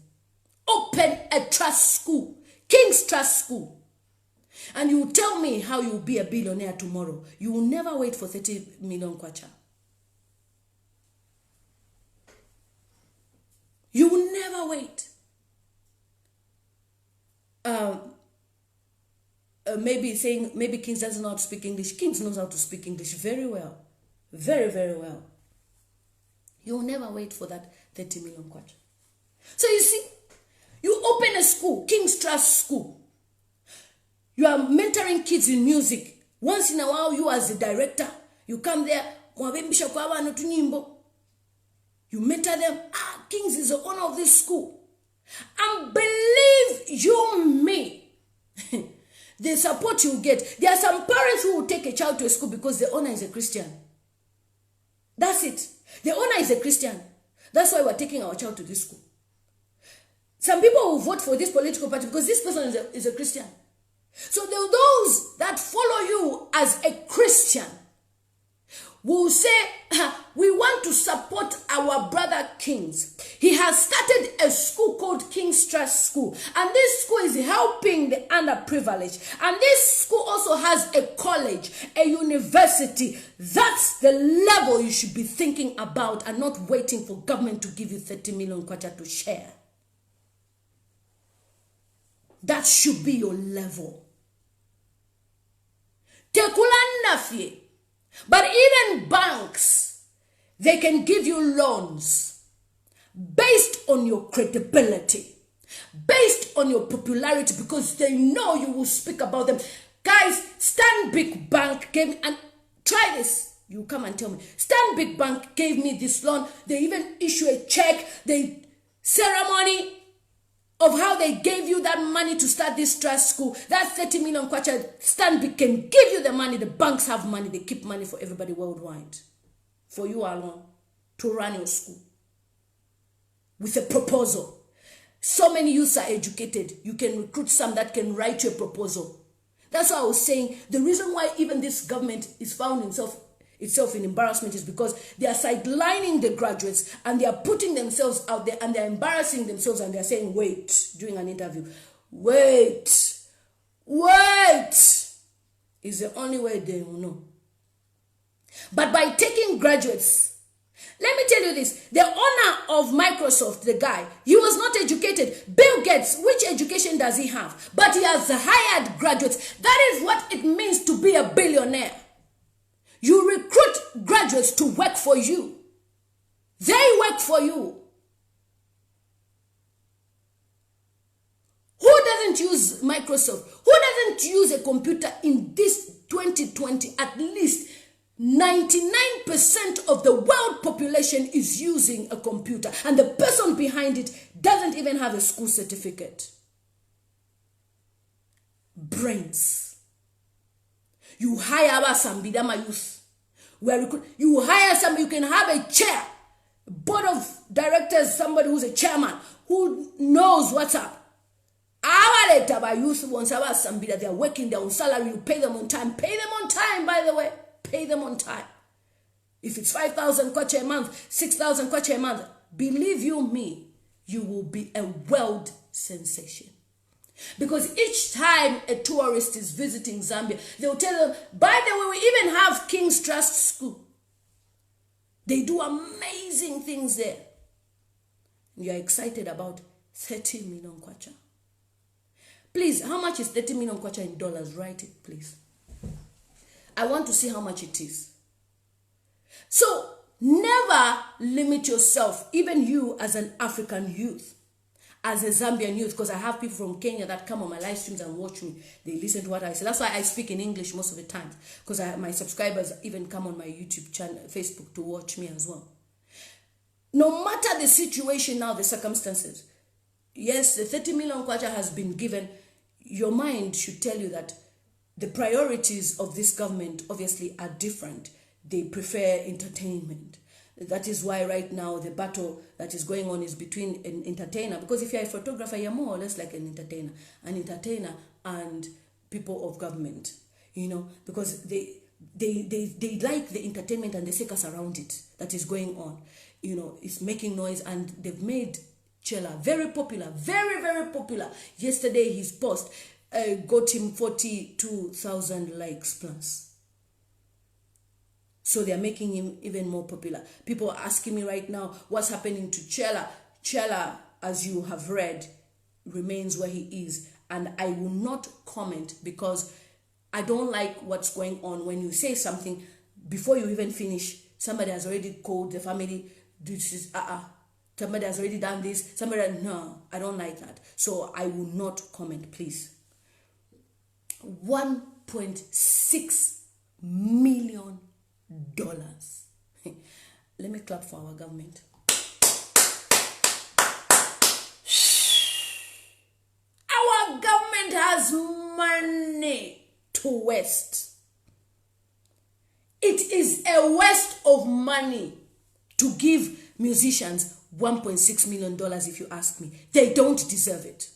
Open a trust school. King's Trust School. And you will tell me how you will be a billionaire tomorrow. You will never wait for 30 million Kwacha. You will never wait. Maybe Kings doesn't know how to speak English. Kings knows how to speak English very well. Very, very well. You will never wait for that 30 million Kwacha. So you see, you open a school, King's Trust School. You are mentoring kids in music. Once in a while, you as a director, you come there, you mentor them. Kings is the owner of this school. And believe you me, the support you get. There are some parents who will take a child to a school because the owner is a Christian. That's it. The owner is a Christian. That's why we're taking our child to this school. Some people will vote for this political party because this person is a Christian. So those that follow you as a Christian will say, we want to support our brother Kings. He has started a school called King's Trust School. And this school is helping the underprivileged. And this school also has a college, a university. That's the level you should be thinking about and not waiting for government to give you 30 million Kwacha to share. That should be your level. But even banks, they can give you loans based on your credibility, based on your popularity, because they know you will speak about them. Guys, Stanbic Bank gave me, and try this, you come and tell me, Stanbic Bank gave me this loan. They even issue a check, the ceremony of how they gave you that money to start this trust school. That 30 million Kwacha, Stanbic can give you the money. The banks have money. They keep money for everybody worldwide. For you alone to run your school. With a proposal. So many youths are educated. You can recruit some that can write you a proposal. That's why I was saying the reason why even this government is found itself in embarrassment is because they are sidelining the graduates and they are putting themselves out there and they are embarrassing themselves and they are saying, wait, during an interview, wait is the only way they will know. But by taking graduates, let me tell you this, the owner of Microsoft, the guy, he was not educated. Bill Gates, which education does he have? But he has hired graduates. That is what it means to be a billionaire. You recruit graduates to work for you. They work for you. Who doesn't use Microsoft? Who doesn't use a computer in this 2020? At least 99% of the world population is using a computer. And the person behind it doesn't even have a school certificate. Brains. You hire some Bidama youth. You hire some, you can have a chair board of directors, somebody who's a chairman, who knows what's up. Our later by youth ones, they are working their own salary, you pay them on time. Pay them on time, by the way. Pay them on time. If it's 5,000 kwacha a month, 6,000 kwacha a month, believe you me, you will be a world sensation. Because each time a tourist is visiting Zambia, they will tell them, by the way, we even have King's Trust School. They do amazing things there. You are excited about 30 million kwacha. Please, how much is 30 million kwacha in dollars? Write it, please. I want to see how much it is. So, never limit yourself, even you as an African youth, as a Zambian youth, because I have people from Kenya that come on my live streams and watch me. They listen to what I say. That's why I speak in English most of the time, because my subscribers even come on my YouTube channel, Facebook, to watch me as well. No matter the situation now, the circumstances, yes, the 30 million kwacha has been given. Your mind should tell you that the priorities of this government obviously are different. They prefer entertainment. That is why right now the battle that is going on is between an entertainer. Because if you're a photographer, you're more or less like an entertainer and people of government. You know, because they like the entertainment and the circus around it that is going on. You know, it's making noise, and they've made Chela very popular, very, very popular. Yesterday his post got him 42,000 likes plus. So they are making him even more popular. People are asking me right now, what's happening to Chela? Chela, as you have read, remains where he is. And I will not comment, because I don't like what's going on. When you say something, before you even finish, somebody has already called the family. Somebody has already done this. No, I don't like that. So I will not comment, please. $1.6 million. Let me clap for our government. Our government has money to waste. It is a waste of money to give musicians $1.6 million, if you ask me. They don't deserve it.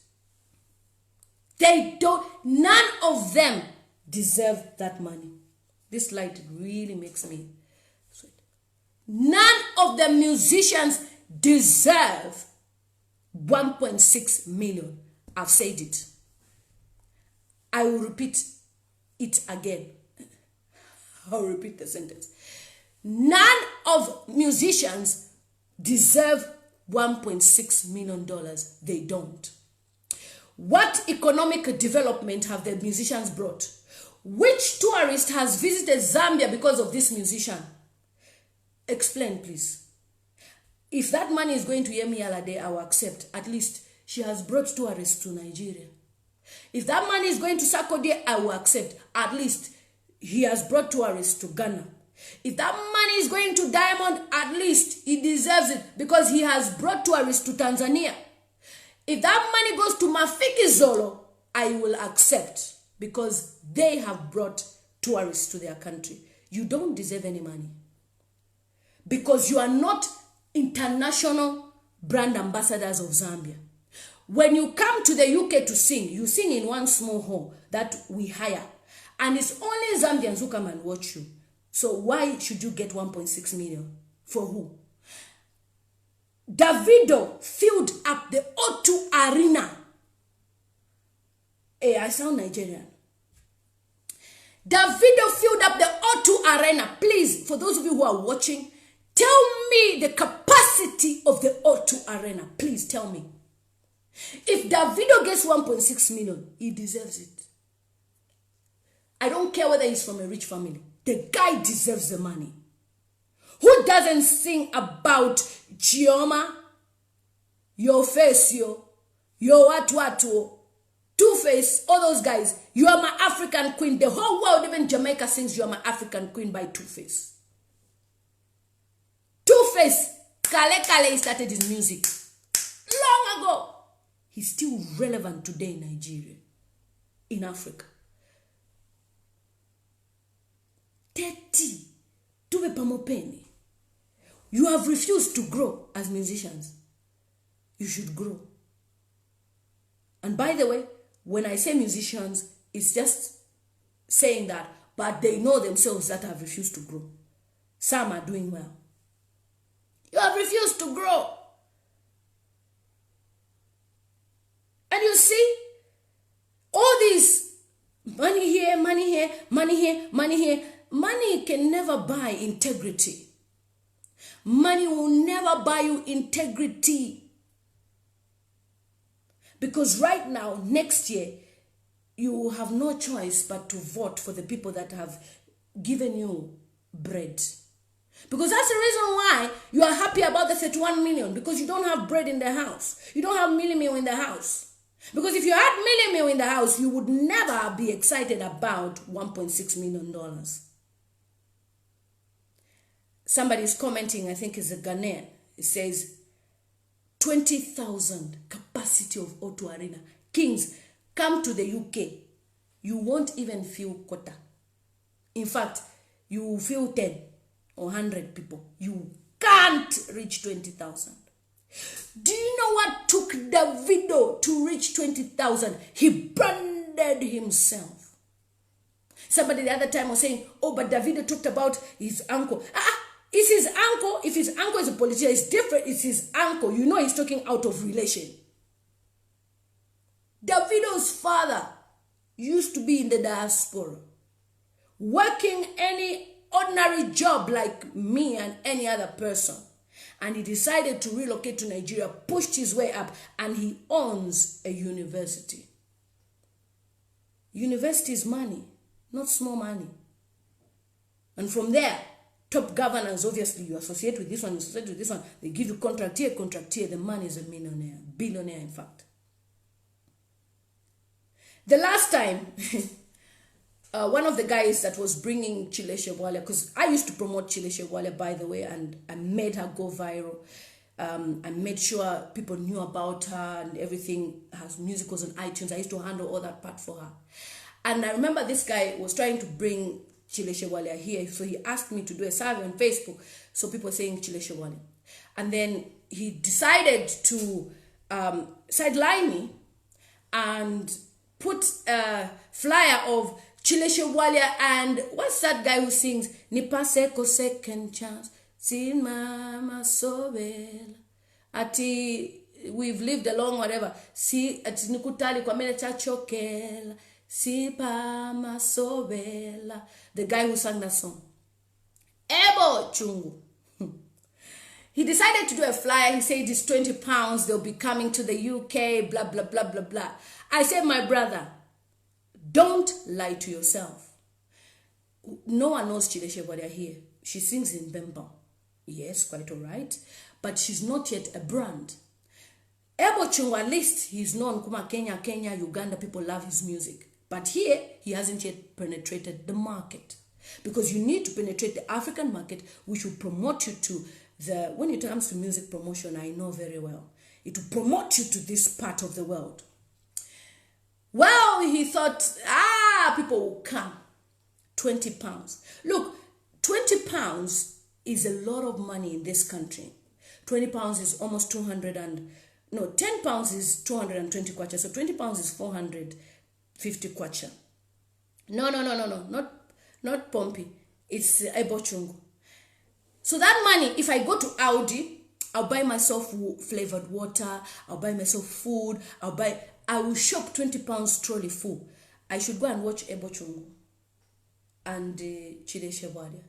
They don't. None of them deserve that money. This light really makes me sweat. None of the musicians deserve 1.6 million. I've said it. I will repeat it again. I'll repeat the sentence. None of musicians deserve $1.6 million. They don't. What economic development have the musicians brought? Which tourist has visited Zambia because of this musician? Explain, please. If that money is going to Yemi Alade, I will accept. At least she has brought tourists to Nigeria. If that money is going to Sarkodie, I will accept. At least he has brought tourists to Ghana. If that money is going to Diamond, at least he deserves it, because he has brought tourists to Tanzania. If that money goes to Mafiki Zolo, I will accept, because they have brought tourists to their country. You don't deserve any money, because you are not international brand ambassadors of Zambia. When you come to the UK to sing, you sing in one small hall that we hire, and it's only Zambians who come and watch you. So why should you get 1.6 million? For who? Davido filled up the O2 Arena. Hey, I sound Nigerian. Davido filled up the O2 Arena. Please, for those of you who are watching, tell me the capacity of the O2 Arena. Please tell me. If Davido gets 1.6 million, he deserves it. I don't care whether he's from a rich family. The guy deserves the money. Who doesn't sing about Chioma, your face, your watu, Two-Face, all those guys? You are my African queen. The whole world, even Jamaica, sings You Are My African Queen by Two-Face. Two-Face, Kale, he started his music long ago. He's still relevant today in Nigeria, in Africa. 30, tuve pamopeni. You have refused to grow as musicians. You should grow. And by the way, when I say musicians, it's just saying that, but they know themselves that have refused to grow. Some are doing well. You have refused to grow. And you see, all these money here, money here, money here, money here, money can never buy integrity. Money will never buy you integrity. Because right now, next year, you have no choice but to vote for the people that have given you bread. Because that's the reason why you are happy about the 31 million. Because you don't have bread in the house. You don't have milli meal in the house. Because if you had milli meal in the house, you would never be excited about $1.6 million. Somebody is commenting, I think it's a Ghanaian. It says, 20,000 capacity of O2 Arena. Kings, come to the UK. You won't even feel quota. In fact, you will feel 10 or 100 people. You can't reach 20,000. Do you know what took Davido to reach 20,000? He branded himself. Somebody the other time was saying, oh, but Davido talked about his uncle. It's his uncle. If his uncle is a politician, it's different. It's his uncle. You know he's talking out of relation. Davido's father used to be in the diaspora, working any ordinary job like me and any other person. And he decided to relocate to Nigeria, pushed his way up, and he owns a university. University is money, not small money. And from there, top governors, obviously, you associate with this one, you associate with this one. They give you contract here. The man is a millionaire, billionaire, in fact. The last time, one of the guys that was bringing Chile Chebwale, because I used to promote Chile Chebwale, by the way, and I made her go viral. I made sure people knew about her and everything. Her music was on iTunes. I used to handle all that part for her. And I remember this guy was trying to bring Chile Chebwale here. So he asked me to do a survey on Facebook. So people saying Chile Chebwale. And then he decided to sideline me and put a flyer of Chile Chebwale and what's that guy who sings Nipaseko second chance, see mama sobel. Ati we've lived along whatever. See ati nikutali kwa mele chachokela. Si pama sobela. The guy who sang that song. Ebo Chungu. He decided to do a flyer. He said it's 20 pounds. They'll be coming to the UK. Blah, blah, blah, blah, blah. I said, my brother, don't lie to yourself. No one knows Chile Chebwale here. She sings in Bemba. Yes, quite all right. But she's not yet a brand. Ebo Chungu, at least he's known. Kuma Kenya, Uganda, people love his music. But here, he hasn't yet penetrated the market. Because you need to penetrate the African market, which will promote you to the, when it comes to music promotion, I know very well. It will promote you to this part of the world. Well, he thought, people will come. 20 pounds. Look, 20 pounds is a lot of money in this country. 20 pounds is almost 10 pounds is 220 kwacha. So 20 pounds is 450 kwacha. No, not Pompey. It's Ebochungu. So that money, if I go to Audi, I'll buy myself flavored water, I'll buy myself food, I will shop 20 pounds trolley full. I should go and watch Ebochungu and Chile Chebwale.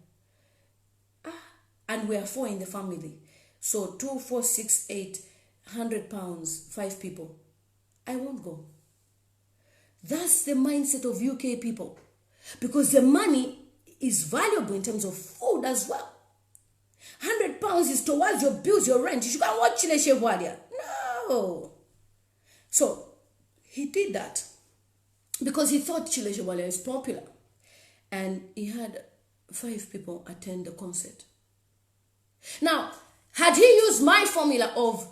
And we are 4 in the family. So 2, 4, 6, 8, 100 pounds, 5 people. I won't go. That's the mindset of UK people. Because the money is valuable in terms of food as well. 100 pounds is towards your bills, your rent. You should go and watch Chile Chebwale. No. So, he did that because he thought Chile Chebwale is popular. And he had 5 people attend the concert. Now, had he used my formula of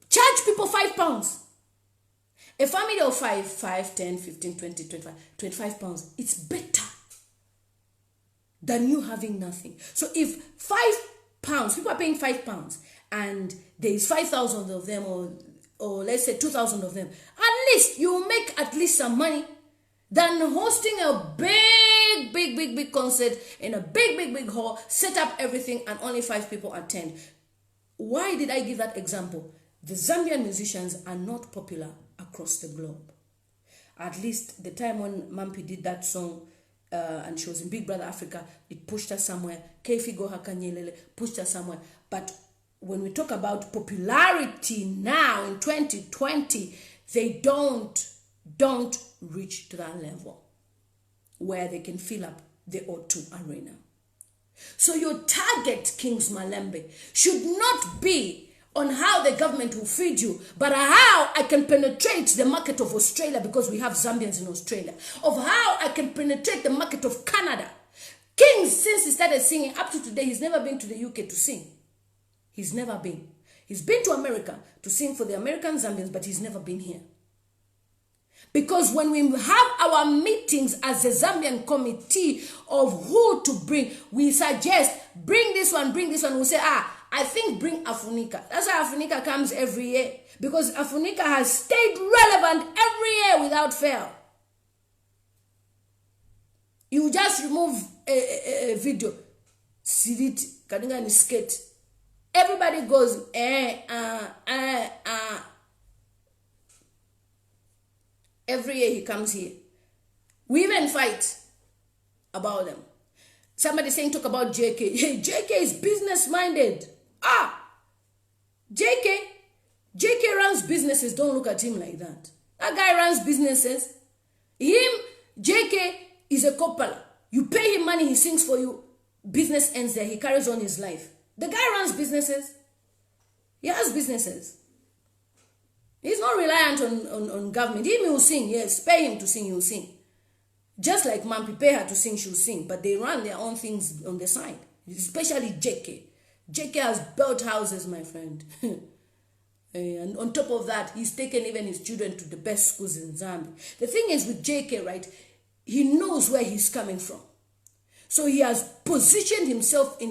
charge people 5 pounds, a family of 5, 10, 15, 20, 25 pounds, it's better than you having nothing. So if 5 pounds. People are paying £5, and there is 5,000 of them, or let's say 2,000 of them. At least you make at least some money than hosting a big concert in a big hall, set up everything, and only 5 people attend. Why did I give that example? The Zambian musicians are not popular across the globe. At least the time when Mampi did that song, and she was in Big Brother Africa, it pushed her somewhere. Kefi Goha Kanyelele pushed her somewhere. But when we talk about popularity now in 2020, they don't reach to that level where they can fill up the O2 arena. So your target, Kings Malembe, should not be on how the government will feed you, but how I can penetrate the market of Australia, because we have Zambians in Australia, of how I can penetrate the market of Canada. Kings, since he started singing up to today, he's never been to the UK to sing. He's never been. He's been to America to sing for the American Zambians, but he's never been here. Because when we have our meetings as a Zambian committee of who to bring, we suggest, bring this one, we'll say, I think bring Afunika. That's why Afunika comes every year. Because Afunika has stayed relevant every year without fail. You just remove a video. See it, Kadinga and skate. Everybody goes, Every year he comes here. We even fight about them. Somebody saying talk about JK. Hey, JK is business minded. JK runs businesses. Don't look at him like that. That guy runs businesses. JK is a couple. You pay him money, he sings for you. Business ends there. He carries on his life. The guy runs businesses. He has businesses. He's not reliant on government. He will sing, yes. Pay him to sing, he'll sing. Just like Mampi, pay her to sing, she'll sing. But they run their own things on the side. Especially JK. JK has built houses, my friend. And on top of that, he's taken even his children to the best schools in Zambia. The thing is with JK, right? He knows where he's coming from. So he has positioned himself in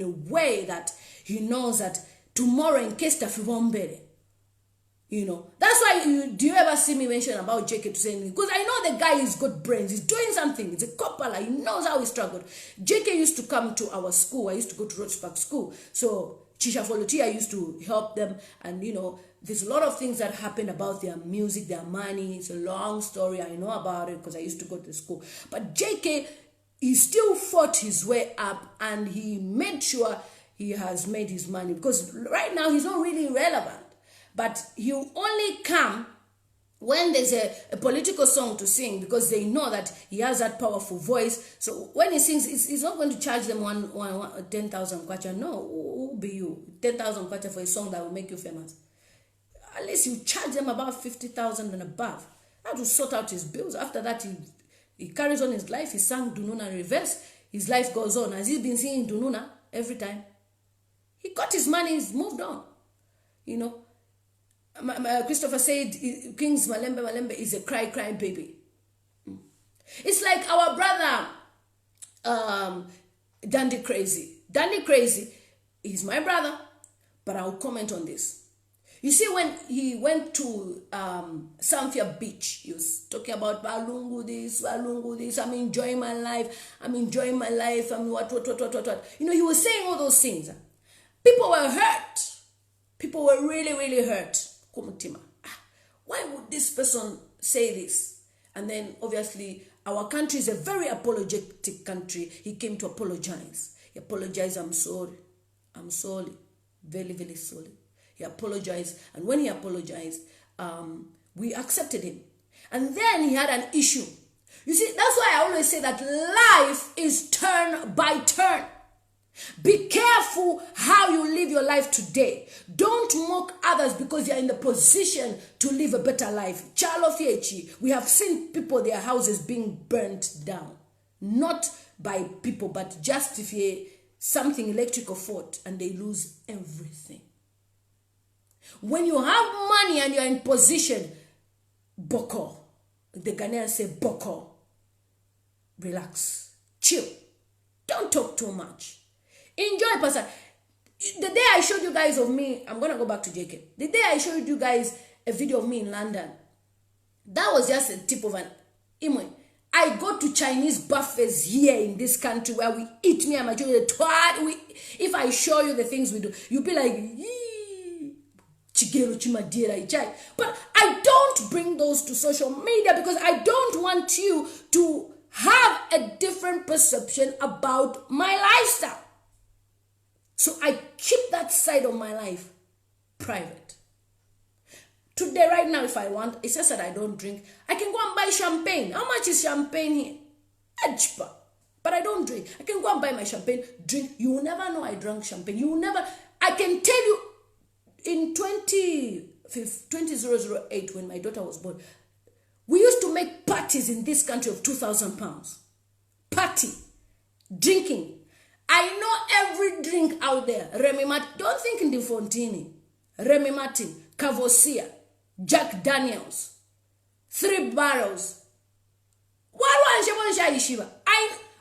a way that he knows that tomorrow, in case Tafiwombere, that's why do you ever see me mention about JK to say anything? Because I know the guy has got brains. He's doing something. He's a copala. He knows how he struggled. JK used to come to our school. I used to go to Roach Park School. So Chisha Folutia used to help them. And, there's a lot of things that happen about their music, their money. It's a long story. I know about it because I used to go to school. But JK, he still fought his way up and he made sure he has made his money. Because right now, he's not really relevant. But he'll only come when there's a political song to sing, because they know that he has that powerful voice. So when he sings, he's not going to charge them 10,000 kwacha. No, who will be you? 10,000 kwacha for a song that will make you famous. At least you charge them about 50,000 and above. How to sort out his bills. After that, he carries on his life. He sang Dununa reverse. His life goes on. Has he been singing Dununa every time? He got his money. He's moved on. Christopher said King's Malembe Malembe is a cry baby. It's like our brother Dandy Crazy. Dandy Crazy is my brother, but I'll comment on this. You see, when he went to Samfia Beach, he was talking about Valungu this, I'm enjoying my life, I'm what. He was saying all those things. People were hurt. People were really hurt. Why would this person say this? And then obviously our country is a very apologetic country. He came to apologize. He apologized. I'm sorry. Very sorry. He apologized. And when he apologized, we accepted him. And then he had an issue. You see, that's why I always say that life is turn by turn. Be careful how you live your life today. Don't mock others because you're in the position to live a better life. Chalo Fiechi, we have seen people, their houses being burnt down. Not by people, but just if something electrical fault and they lose everything. When you have money and you're in position, boko. The Ghanaians say boko. Relax. Chill. Don't talk too much. Enjoy, Pastor. The day I showed you guys of me, I'm going to go back to JK. The day I showed you guys a video of me in London, that was just a tip of an image. I go to Chinese buffets here in this country where we eat, me and my children. If I show you the things we do, you'll be like, but I don't bring those to social media because I don't want you to have a different perception about my lifestyle. So I keep that side of my life private. Today, right now, if I want, it's just that I don't drink. I can go and buy champagne. How much is champagne here? Cheaper. But I don't drink. I can go and buy my champagne, drink. You will never know I drank champagne. You will never. I can tell you, in 2008, when my daughter was born, we used to make parties in this country of £2,000. Party. Drinking. I know every drink out there. Remy Martin. Don't think in the Fontini. Remy Martin. Cavosia. Jack Daniels. 3 Barrels.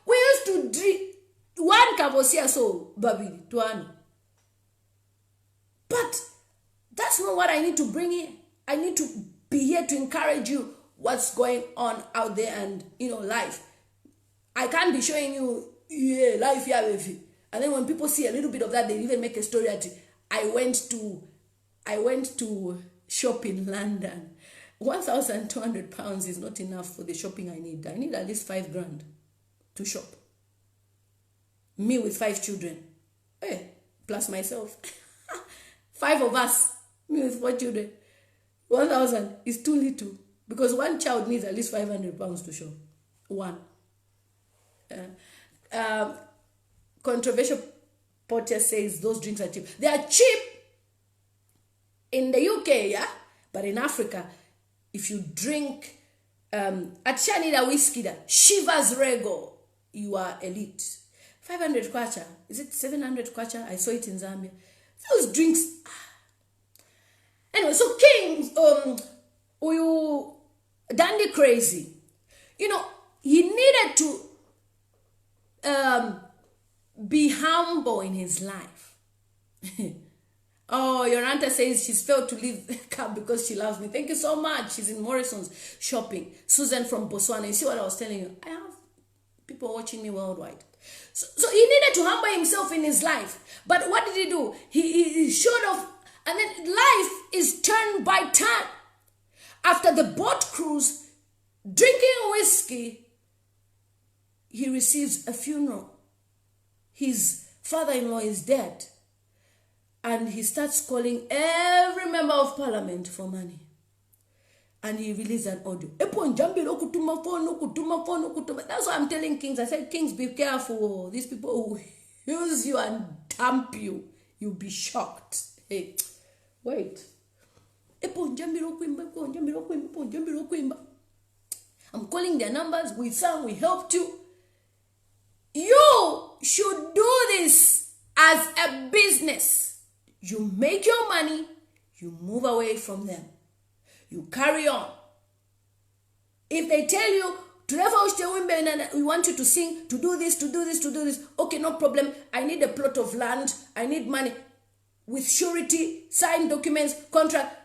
We used to drink 1 Cavosia so baby tuano. But that's not what I need to bring in. I need to be here to encourage you what's going on out there and life. I can't be showing you life here with you. And then when people see a little bit of that, they even make a story at it. I went to shop in London. £1,200 is not enough for the shopping I need. I need at least 5 grand to shop. Me with 5 children. Plus myself. 5 of us. Me with 4 children. 1,000 is too little. Because one child needs at least £500 to shop. One. Controversial Potter says those drinks are cheap. They are cheap in the UK, yeah? But in Africa, if you drink Achanida whiskey, Shivas Rego, you are elite. 500 Kwacha. Is it 700 Kwacha? I saw it in Zambia. Those drinks. Anyway, so Kings, you dandy crazy. He needed to be humble in his life. Oh, your auntie says she's failed to leave the cab because she loves me. Thank you so much. She's in Morrison's shopping. Susan from Botswana. You see what I was telling you? I have people watching me worldwide. So he needed to humble himself in his life. But what did he do? He showed off. And then life is turn by turn. After the boat cruise, drinking whiskey, he receives a funeral. His father-in-law is dead. And he starts calling every member of parliament for money. And he released an audio. That's why I'm telling kings. I said, kings, be careful. These people who use you and dump you. You'll be shocked. Hey, wait. I'm calling their numbers. We sang, we helped you. You should do this as a business. You make your money, you move away from them. You carry on. If they tell you, we want you to sing, to do this, okay, no problem. I need a plot of land, I need money. With surety, sign documents, contract.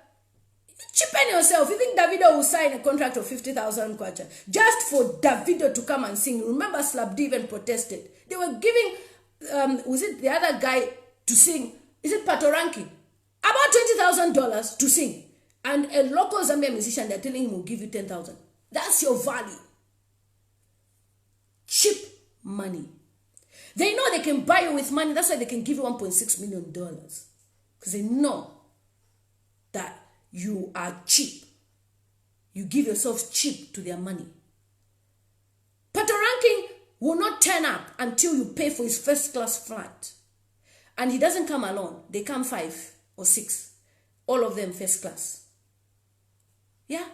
Cheapen yourself. You think Davido will sign a contract of 50,000 kwacha just for Davido to come and sing? Remember, Slabdi even protested. They were giving, was it the other guy to sing? Is it Patoranki? About $20,000 to sing. And a local Zambian musician, they're telling him, we'll give you 10,000. That's your value. Cheap money. They know they can buy you with money. That's why they can give you $1.6 million. Because they know that you are cheap. You give yourself cheap to their money. Patoranking will not turn up until you pay for his first class flight. And he doesn't come alone. They come 5 or 6. All of them first class. Yeah?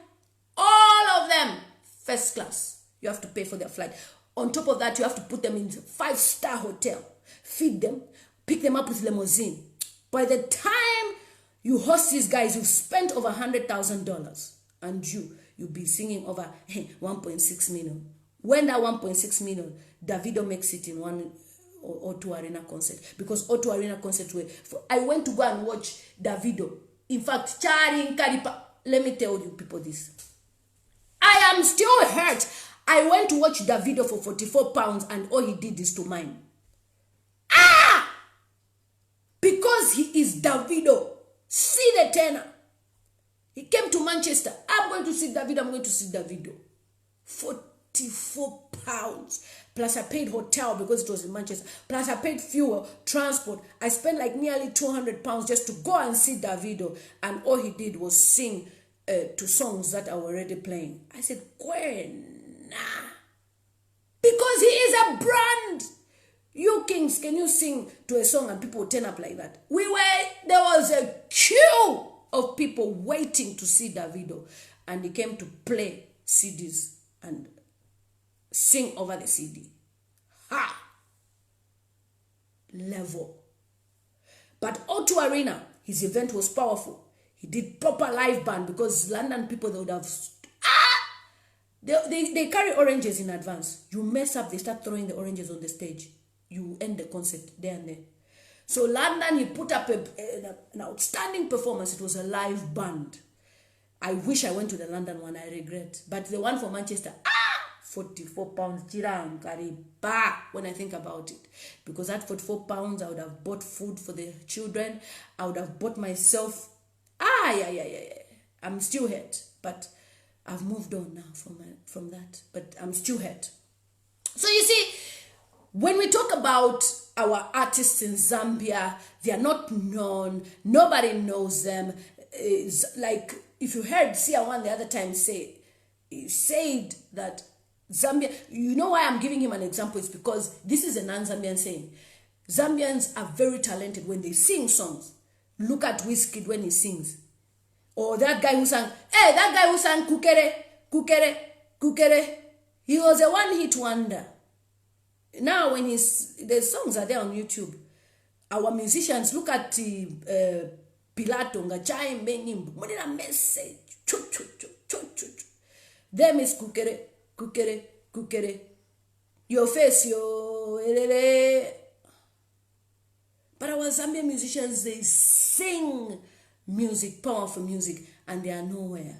All of them first class. You have to pay for their flight. On top of that, you have to put them in a 5-star hotel. Feed them. Pick them up with limousine. By the time you host these guys, you've spent over $100,000. And you'll be singing over 1.6 million. When that 1.6 million, Davido makes it in O2 Arena concert, because O2 Arena concert I went to go and watch Davido. In fact, Chari Karipa. Let me tell you people this. I am still hurt. I went to watch Davido for 44 pounds and all he did is to mine. Because he is Davido. See the tenor. He came to Manchester. I'm going to see Davido. I'm going to see Davido. 44 pounds. Plus I paid hotel because it was in Manchester. Plus I paid fuel, transport. I spent like nearly 200 pounds just to go and see Davido. And all he did was sing to songs that are already playing. I said, Gwen, nah. Because he is a brand. You kings, can you sing to a song and people turn up like that? There was a queue of people waiting to see Davido. And he came to play CDs and sing over the CD. Ha! Level. But O2 Arena, his event was powerful. He did proper live band because London people, they would have... They carry oranges in advance. You mess up, they start throwing the oranges on the stage. You end the concert there and there. So London, he put up an outstanding performance. It was a live band. I wish I went to the London one, I regret. But the one for Manchester, 44 pounds, when I think about it. Because at 44 pounds, I would have bought food for the children. I would have bought myself. I'm still hurt, but I've moved on now from that. But I'm still hurt. So you see, when we talk about our artists in Zambia, they are not known. Nobody knows them. It's like, if you heard Sia One the other time say, he said that Zambia, you know why I'm giving him an example? It's because this is a non-Zambian saying. Zambians are very talented when they sing songs. Look at Wizkid when he sings. Or that guy who sang, Kukere, Kukere, Kukere. He was a one-hit wonder. Now, when the songs are there on YouTube, our musicians, look at Pilato, Ngachai, Benim, what did I message? Them is Kukere, Kukere, Kukere. Your face, But our Zambian musicians, they sing music, powerful music, and they are nowhere.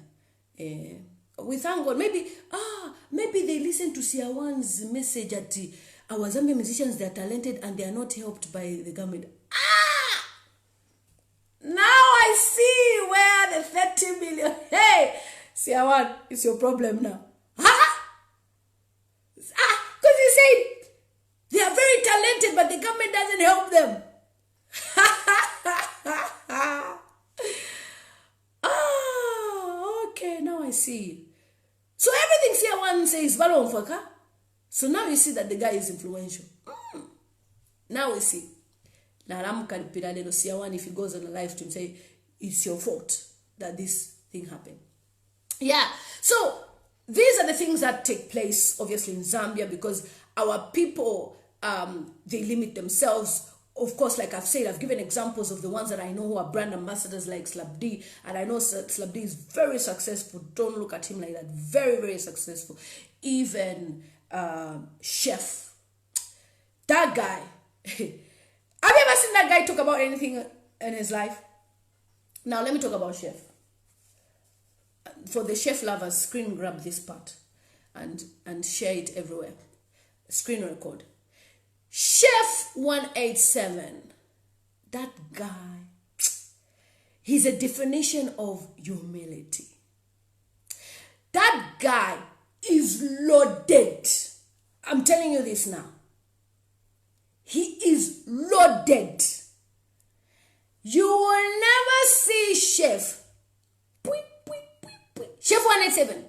We thank God. Maybe they listen to Sia One's message at our Zambian musicians, they are talented and they are not helped by the government. Now I see where the 30 million. Hey, Sia One, it's your problem now. Because he said they are very talented, but the government doesn't help them. Okay, now I see. So everything Sia One says, Balon. So now you see that the guy is influential. Now we see. Sia One, if he goes on a live stream, say, it's your fault that this thing happened. Yeah, so these are the things that take place, obviously, in Zambia, because our people, they limit themselves. Of course, like I've said, I've given examples of the ones that I know who are brand ambassadors like Slab D, and I know Slab D is very successful. Don't look at him like that. Very, very successful. Even Chef, that guy. Have you ever seen that guy talk about anything in his life? Now, let me talk about Chef. For the Chef lovers, screen grab this part and share it everywhere. Screen record. Chef 187, that guy, he's a definition of humility. That guy is loaded. I'm telling you this now. He is loaded. You will never see Chef. Chef 187.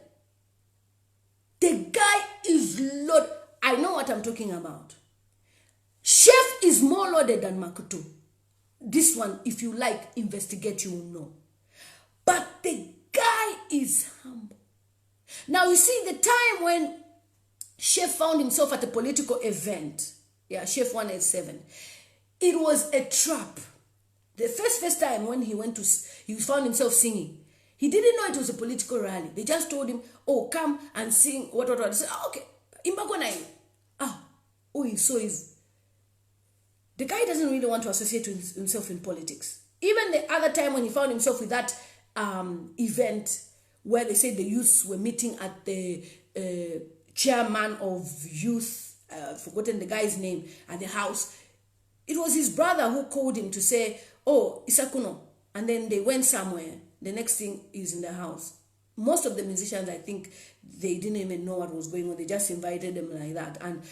The guy is loaded. I know what I'm talking about. Chef is more loaded than Makuto. This one, if you like, investigate, you will know. But the guy is humble. Now, you see, the time when Chef found himself at a political event, Chef 187, it was a trap. The first time when he found himself singing, he didn't know it was a political rally. They just told him, oh, come and sing, what. He said, okay, he saw his The guy doesn't really want to associate himself in politics. Even the other time when he found himself with that event where they said the youths were meeting at the chairman of youth, forgotten the guy's name, at the house. It was his brother who called him to say, oh, Isakuno. And then they went somewhere. The next thing is in the house. Most of the musicians, I think, they didn't even know what was going on. They just invited them like that. And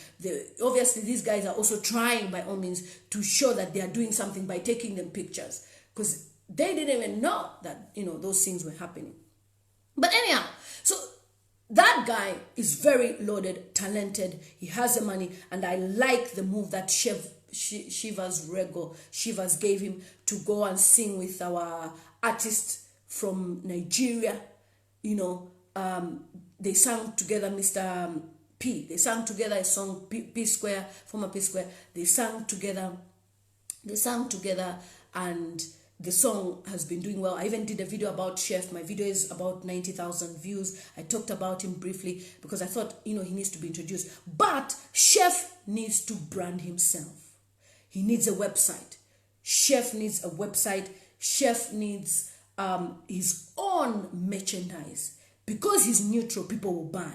obviously, these guys are also trying, by all means, to show that they are doing something by taking them pictures. Because they didn't even know that, those things were happening. But anyhow, so that guy is very loaded, talented. He has the money. And I like the move that Shivers gave him to go and sing with our artist from Nigeria. They sang together, Mr. P. They sang together a song, P Square, former P Square. They sang together, and the song has been doing well. I even did a video about Chef. My video is about 90,000 views. I talked about him briefly because I thought, he needs to be introduced. But Chef needs to brand himself. He needs a website. Chef needs a website. Chef needs his own merchandise. Because he's neutral, people will buy.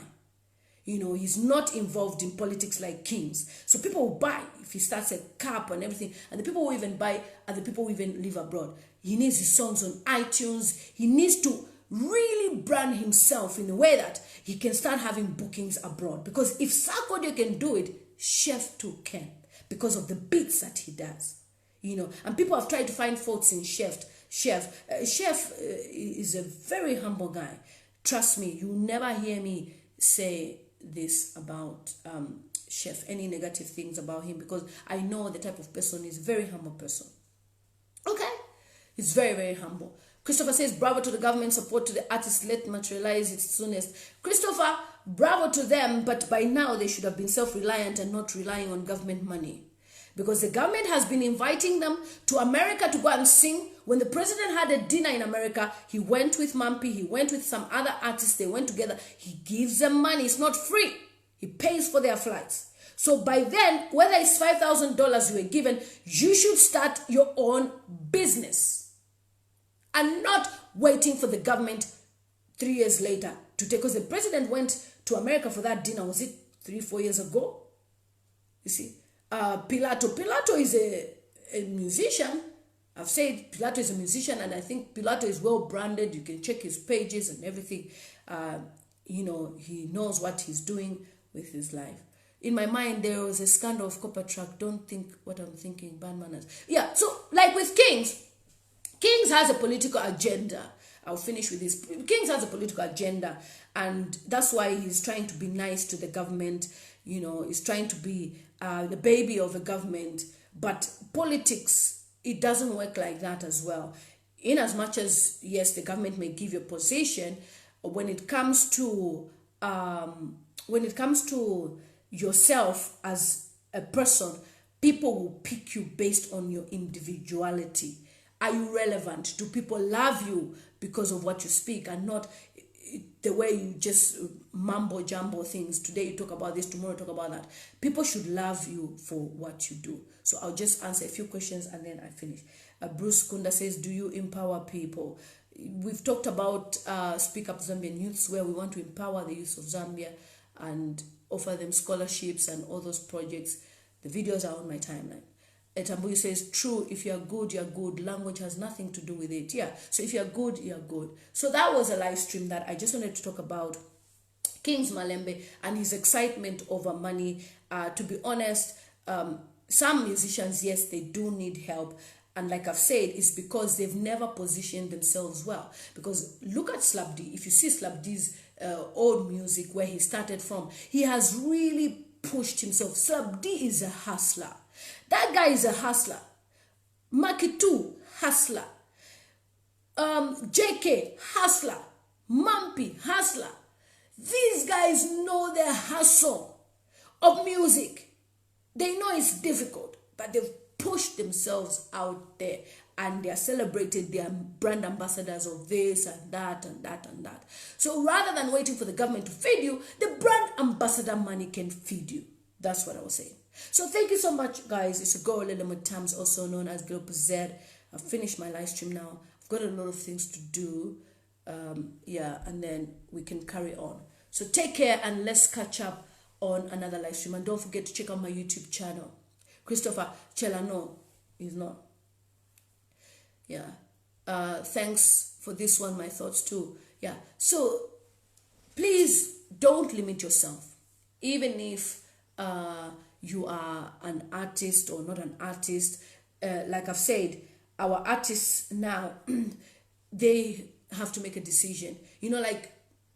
He's not involved in politics like Kings. So people will buy if he starts a cup and everything. And the people will even buy, and the people will even live abroad. He needs his songs on iTunes. He needs to really brand himself in a way that he can start having bookings abroad. Because if Sarkodie can do it, Chef too can. Because of the beats that he does. And people have tried to find faults in Chef. Chef is a very humble guy. Trust me, you'll never hear me say this about Chef, any negative things about him, because I know the type of person he's a very humble person. Okay? He's very, very humble. Christopher says, bravo to the government, support to the artists, let materialize it soonest. Christopher, bravo to them, but by now they should have been self-reliant and not relying on government money. Because the government has been inviting them to America to go and sing. When the president had a dinner in America, he went with Mampi, he went with some other artists, they went together. He gives them money, it's not free. He pays for their flights. So by then, whether it's $5,000 you were given, you should start your own business. And not waiting for the government 3 years later to take. Because the president went to America for that dinner, was it 3-4 years ago? You see? Pilato is a musician. I've said Pilato is a musician, and I think Pilato is well branded. You can check his pages and everything. He knows what he's doing with his life. In my mind, there was a scandal of copper truck. Don't think what I'm thinking, bad manners. Yeah, so like with Kings has a political agenda. I'll finish with this. Kings has a political agenda, and that's why he's trying to be nice to the government. He's trying to be the baby of the government. But politics, it doesn't work like that as well. In as much as, yes, the government may give you a position, when it comes to yourself as a person, people will pick you based on your individuality. Are you relevant? Do people love you because of what you speak and not the way you just mumbo jumbo things? Today you talk about this, tomorrow you talk about that. People should love you for what you do. So I'll just answer a few questions and then I finish. Bruce Kunda says, do you empower people? We've talked about Speak Up Zambian Youths, where we want to empower the youth of Zambia and offer them scholarships and all those projects. The videos are on my timeline. Etambuyu says, true, if you're good, you're good. Language has nothing to do with it. Yeah, so if you're good, you're good. So that was a live stream that I just wanted to talk about Kings Malembe and his excitement over money. To be honest, some musicians, yes, they do need help. And like I've said, it's because they've never positioned themselves well. Because look at Slap D. If you see Slap D's old music, where he started from, he has really pushed himself. Slap D is a hustler. That guy is a hustler. Makitu, hustler. JK, hustler. Mampi, hustler. These guys know their hustle of music. They know it's difficult, but they've pushed themselves out there and they are celebrated. They are brand ambassadors of this and that and that and that. So rather than waiting for the government to feed you, the brand ambassador money can feed you. That's what I was saying. So thank you so much, guys. It's a girl, lilymutamztv, also known as Global Z. I've finished my live stream now. I've got a lot of things to do. Yeah, and then we can carry on. So take care, and let's catch up on another live stream. And don't forget to check out my YouTube channel. Christopher Chelano is not. Yeah. Thanks for this one, my thoughts too. Yeah. So please don't limit yourself. Even if you are an artist or not an artist, like I've said, our artists now, they have to make a decision. You know, like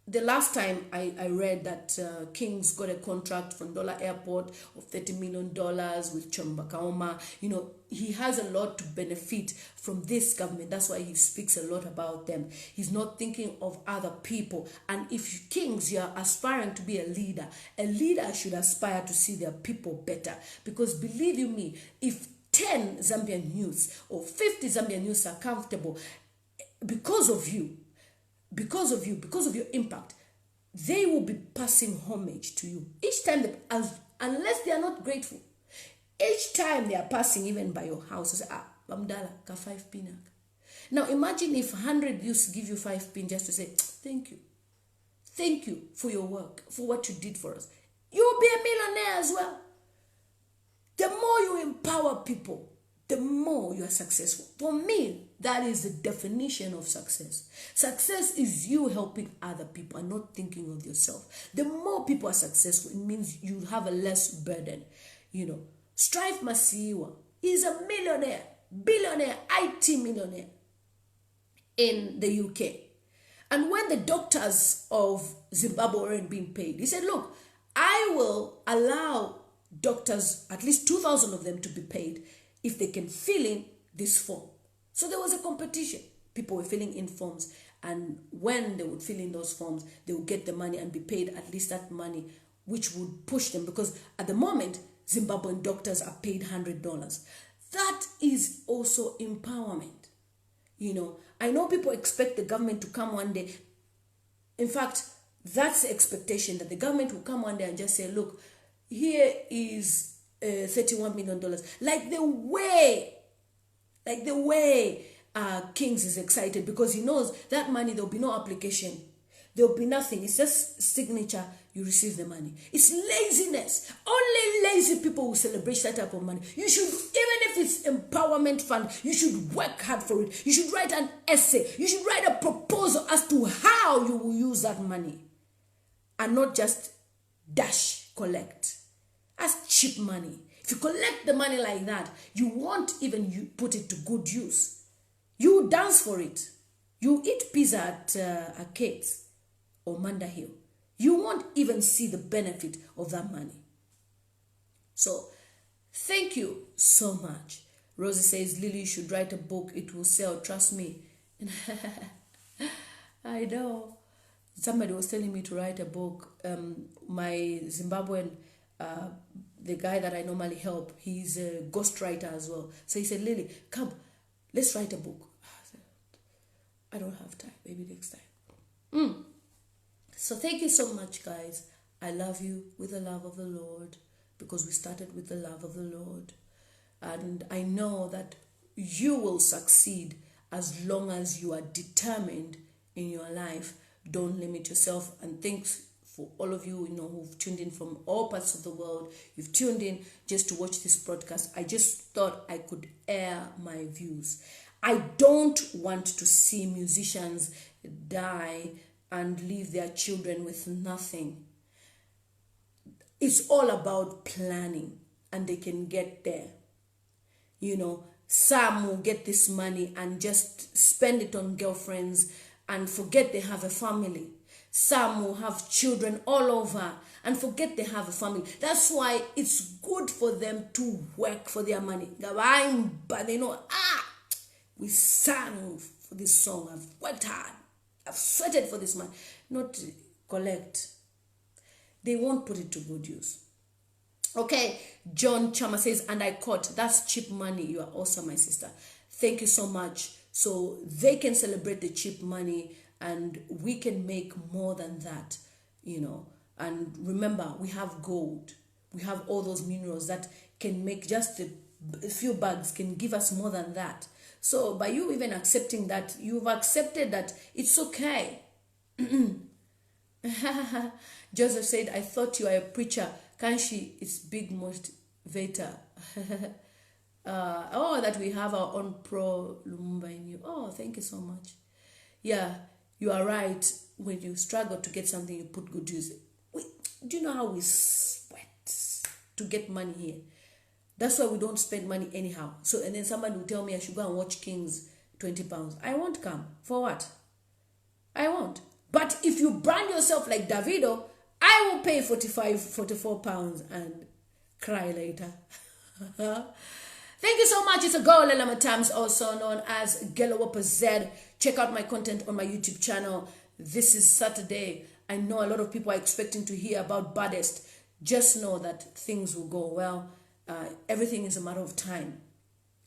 the last time I read that King's got a contract from Dollar Airport of $30 million with Chombakaoma. You know, he has a lot to benefit from this government. That's why he speaks a lot about them. He's not thinking of other people. And if Kings, you are aspiring to be a leader should aspire to see their people better. Because believe you me, if 10 Zambian youths or 50 Zambian youths are comfortable because of you, because of your impact, they will be passing homage to you. Each time, unless they are not grateful, each time they are passing even by your house, they say, Bamdala, ka 5 pin. Now imagine if 100 youths give you 5 pin just to say, thank you. Thank you for your work, for what you did for us. You will be a millionaire as well. The more you empower people, the more you are successful. For me, that is the definition of success. Success is you helping other people and not thinking of yourself. The more people are successful, it means you have a less burden. You know, Strive Masiwa is a millionaire, billionaire, IT millionaire in the UK. And when the doctors of Zimbabwe weren't being paid, he said, look, I will allow doctors, at least 2,000 of them, to be paid if they can fill in this form. So there was a competition. People were filling in forms, and when they would fill in those forms, they would get the money and be paid at least that money, which would push them, because at the moment, Zimbabwean doctors are paid $100. That is also empowerment. You know, I know people expect the government to come one day. In fact, that's the expectation, that the government will come one day and just say, look, here is $31 million. Like the way Kings is excited, because he knows that money, there'll be no application. There'll be nothing. It's just signature. You receive the money. It's laziness. Only lazy people will celebrate that type of money. You should, even if it's empowerment fund, you should work hard for it. You should write an essay. You should write a proposal as to how you will use that money, and not just dash, collect. That's cheap money. If you collect the money like that, you won't even put it to good use. You dance for it. You eat pizza at Kate's or Manda Hill. You won't even see the benefit of that money. So, thank you so much. Rosie says, Lily, you should write a book. It will sell. Trust me. I know. Somebody was telling me to write a book. My Zimbabwean, the guy that I normally help, he's a ghostwriter as well. So he said, Lily, come, let's write a book. I said, I don't have time. Maybe next time. So thank you so much, guys. I love you with the love of the Lord, because we started with the love of the Lord. And I know that you will succeed as long as you are determined in your life. Don't limit yourself. And thanks for all of you, who've tuned in from all parts of the world. You've tuned in just to watch this broadcast. I just thought I could air my views. I don't want to see musicians die and leave their children with nothing. It's all about planning, and they can get there. Some will get this money and just spend it on girlfriends and forget they have a family. Some will have children all over and forget they have a family. That's why it's good for them to work for their money. But they know, we sang for this song. I've worked hard. I've sweated for this man. Not collect. They won't put it to good use. Okay, John Chama says, and I quote, that's cheap money. You are awesome, my sister. Thank you so much. So they can celebrate the cheap money, and we can make more than that, And remember, we have gold. We have all those minerals that can make just a few bags can give us more than that. So by you even accepting that, you've accepted that it's okay. Joseph said, I thought you were a preacher. Kanshi is big motivator. Oh, that we have our own pro Lumumba in you. Oh, thank you so much. Yeah, you are right. When you struggle to get something, you put good use. Do you know how we sweat to get money here? That's why we don't spend money anyhow. So, and then somebody will tell me I should go and watch Kings, 20 pounds. I won't come. For what? I won't. But if you brand yourself like Davido, I will pay 44 pounds and cry later. Thank you so much. It's a girl, lilymutamztv, also known as Gelawapa Z. Check out my content on my YouTube channel. This is Saturday. I know a lot of people are expecting to hear about baddest. Just know that things will go well. Everything is a matter of time.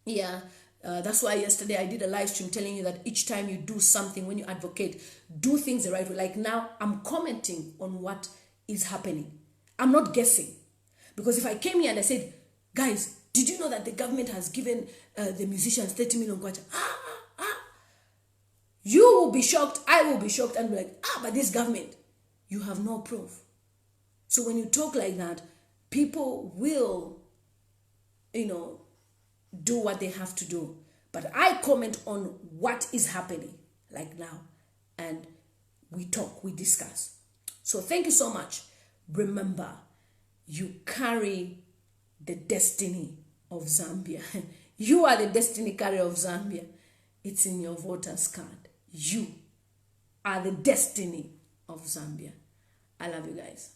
Yeah. That's why yesterday I did a live stream telling you that each time you do something, when you advocate, do things the right way. Like now, I'm commenting on what is happening. I'm not guessing. Because if I came here and I said, guys, did you know that the government has given the musicians 30 million kwacha? You will be shocked, I will be shocked, and be like, but this government, you have no proof. So when you talk like that, people will, do what they have to do. But I comment on what is happening, like now, and we talk, we discuss. So thank you so much. Remember, you carry the destiny of Zambia. You are the destiny carrier of Zambia. It's in your voter's card. You are the destiny of Zambia. I love you guys.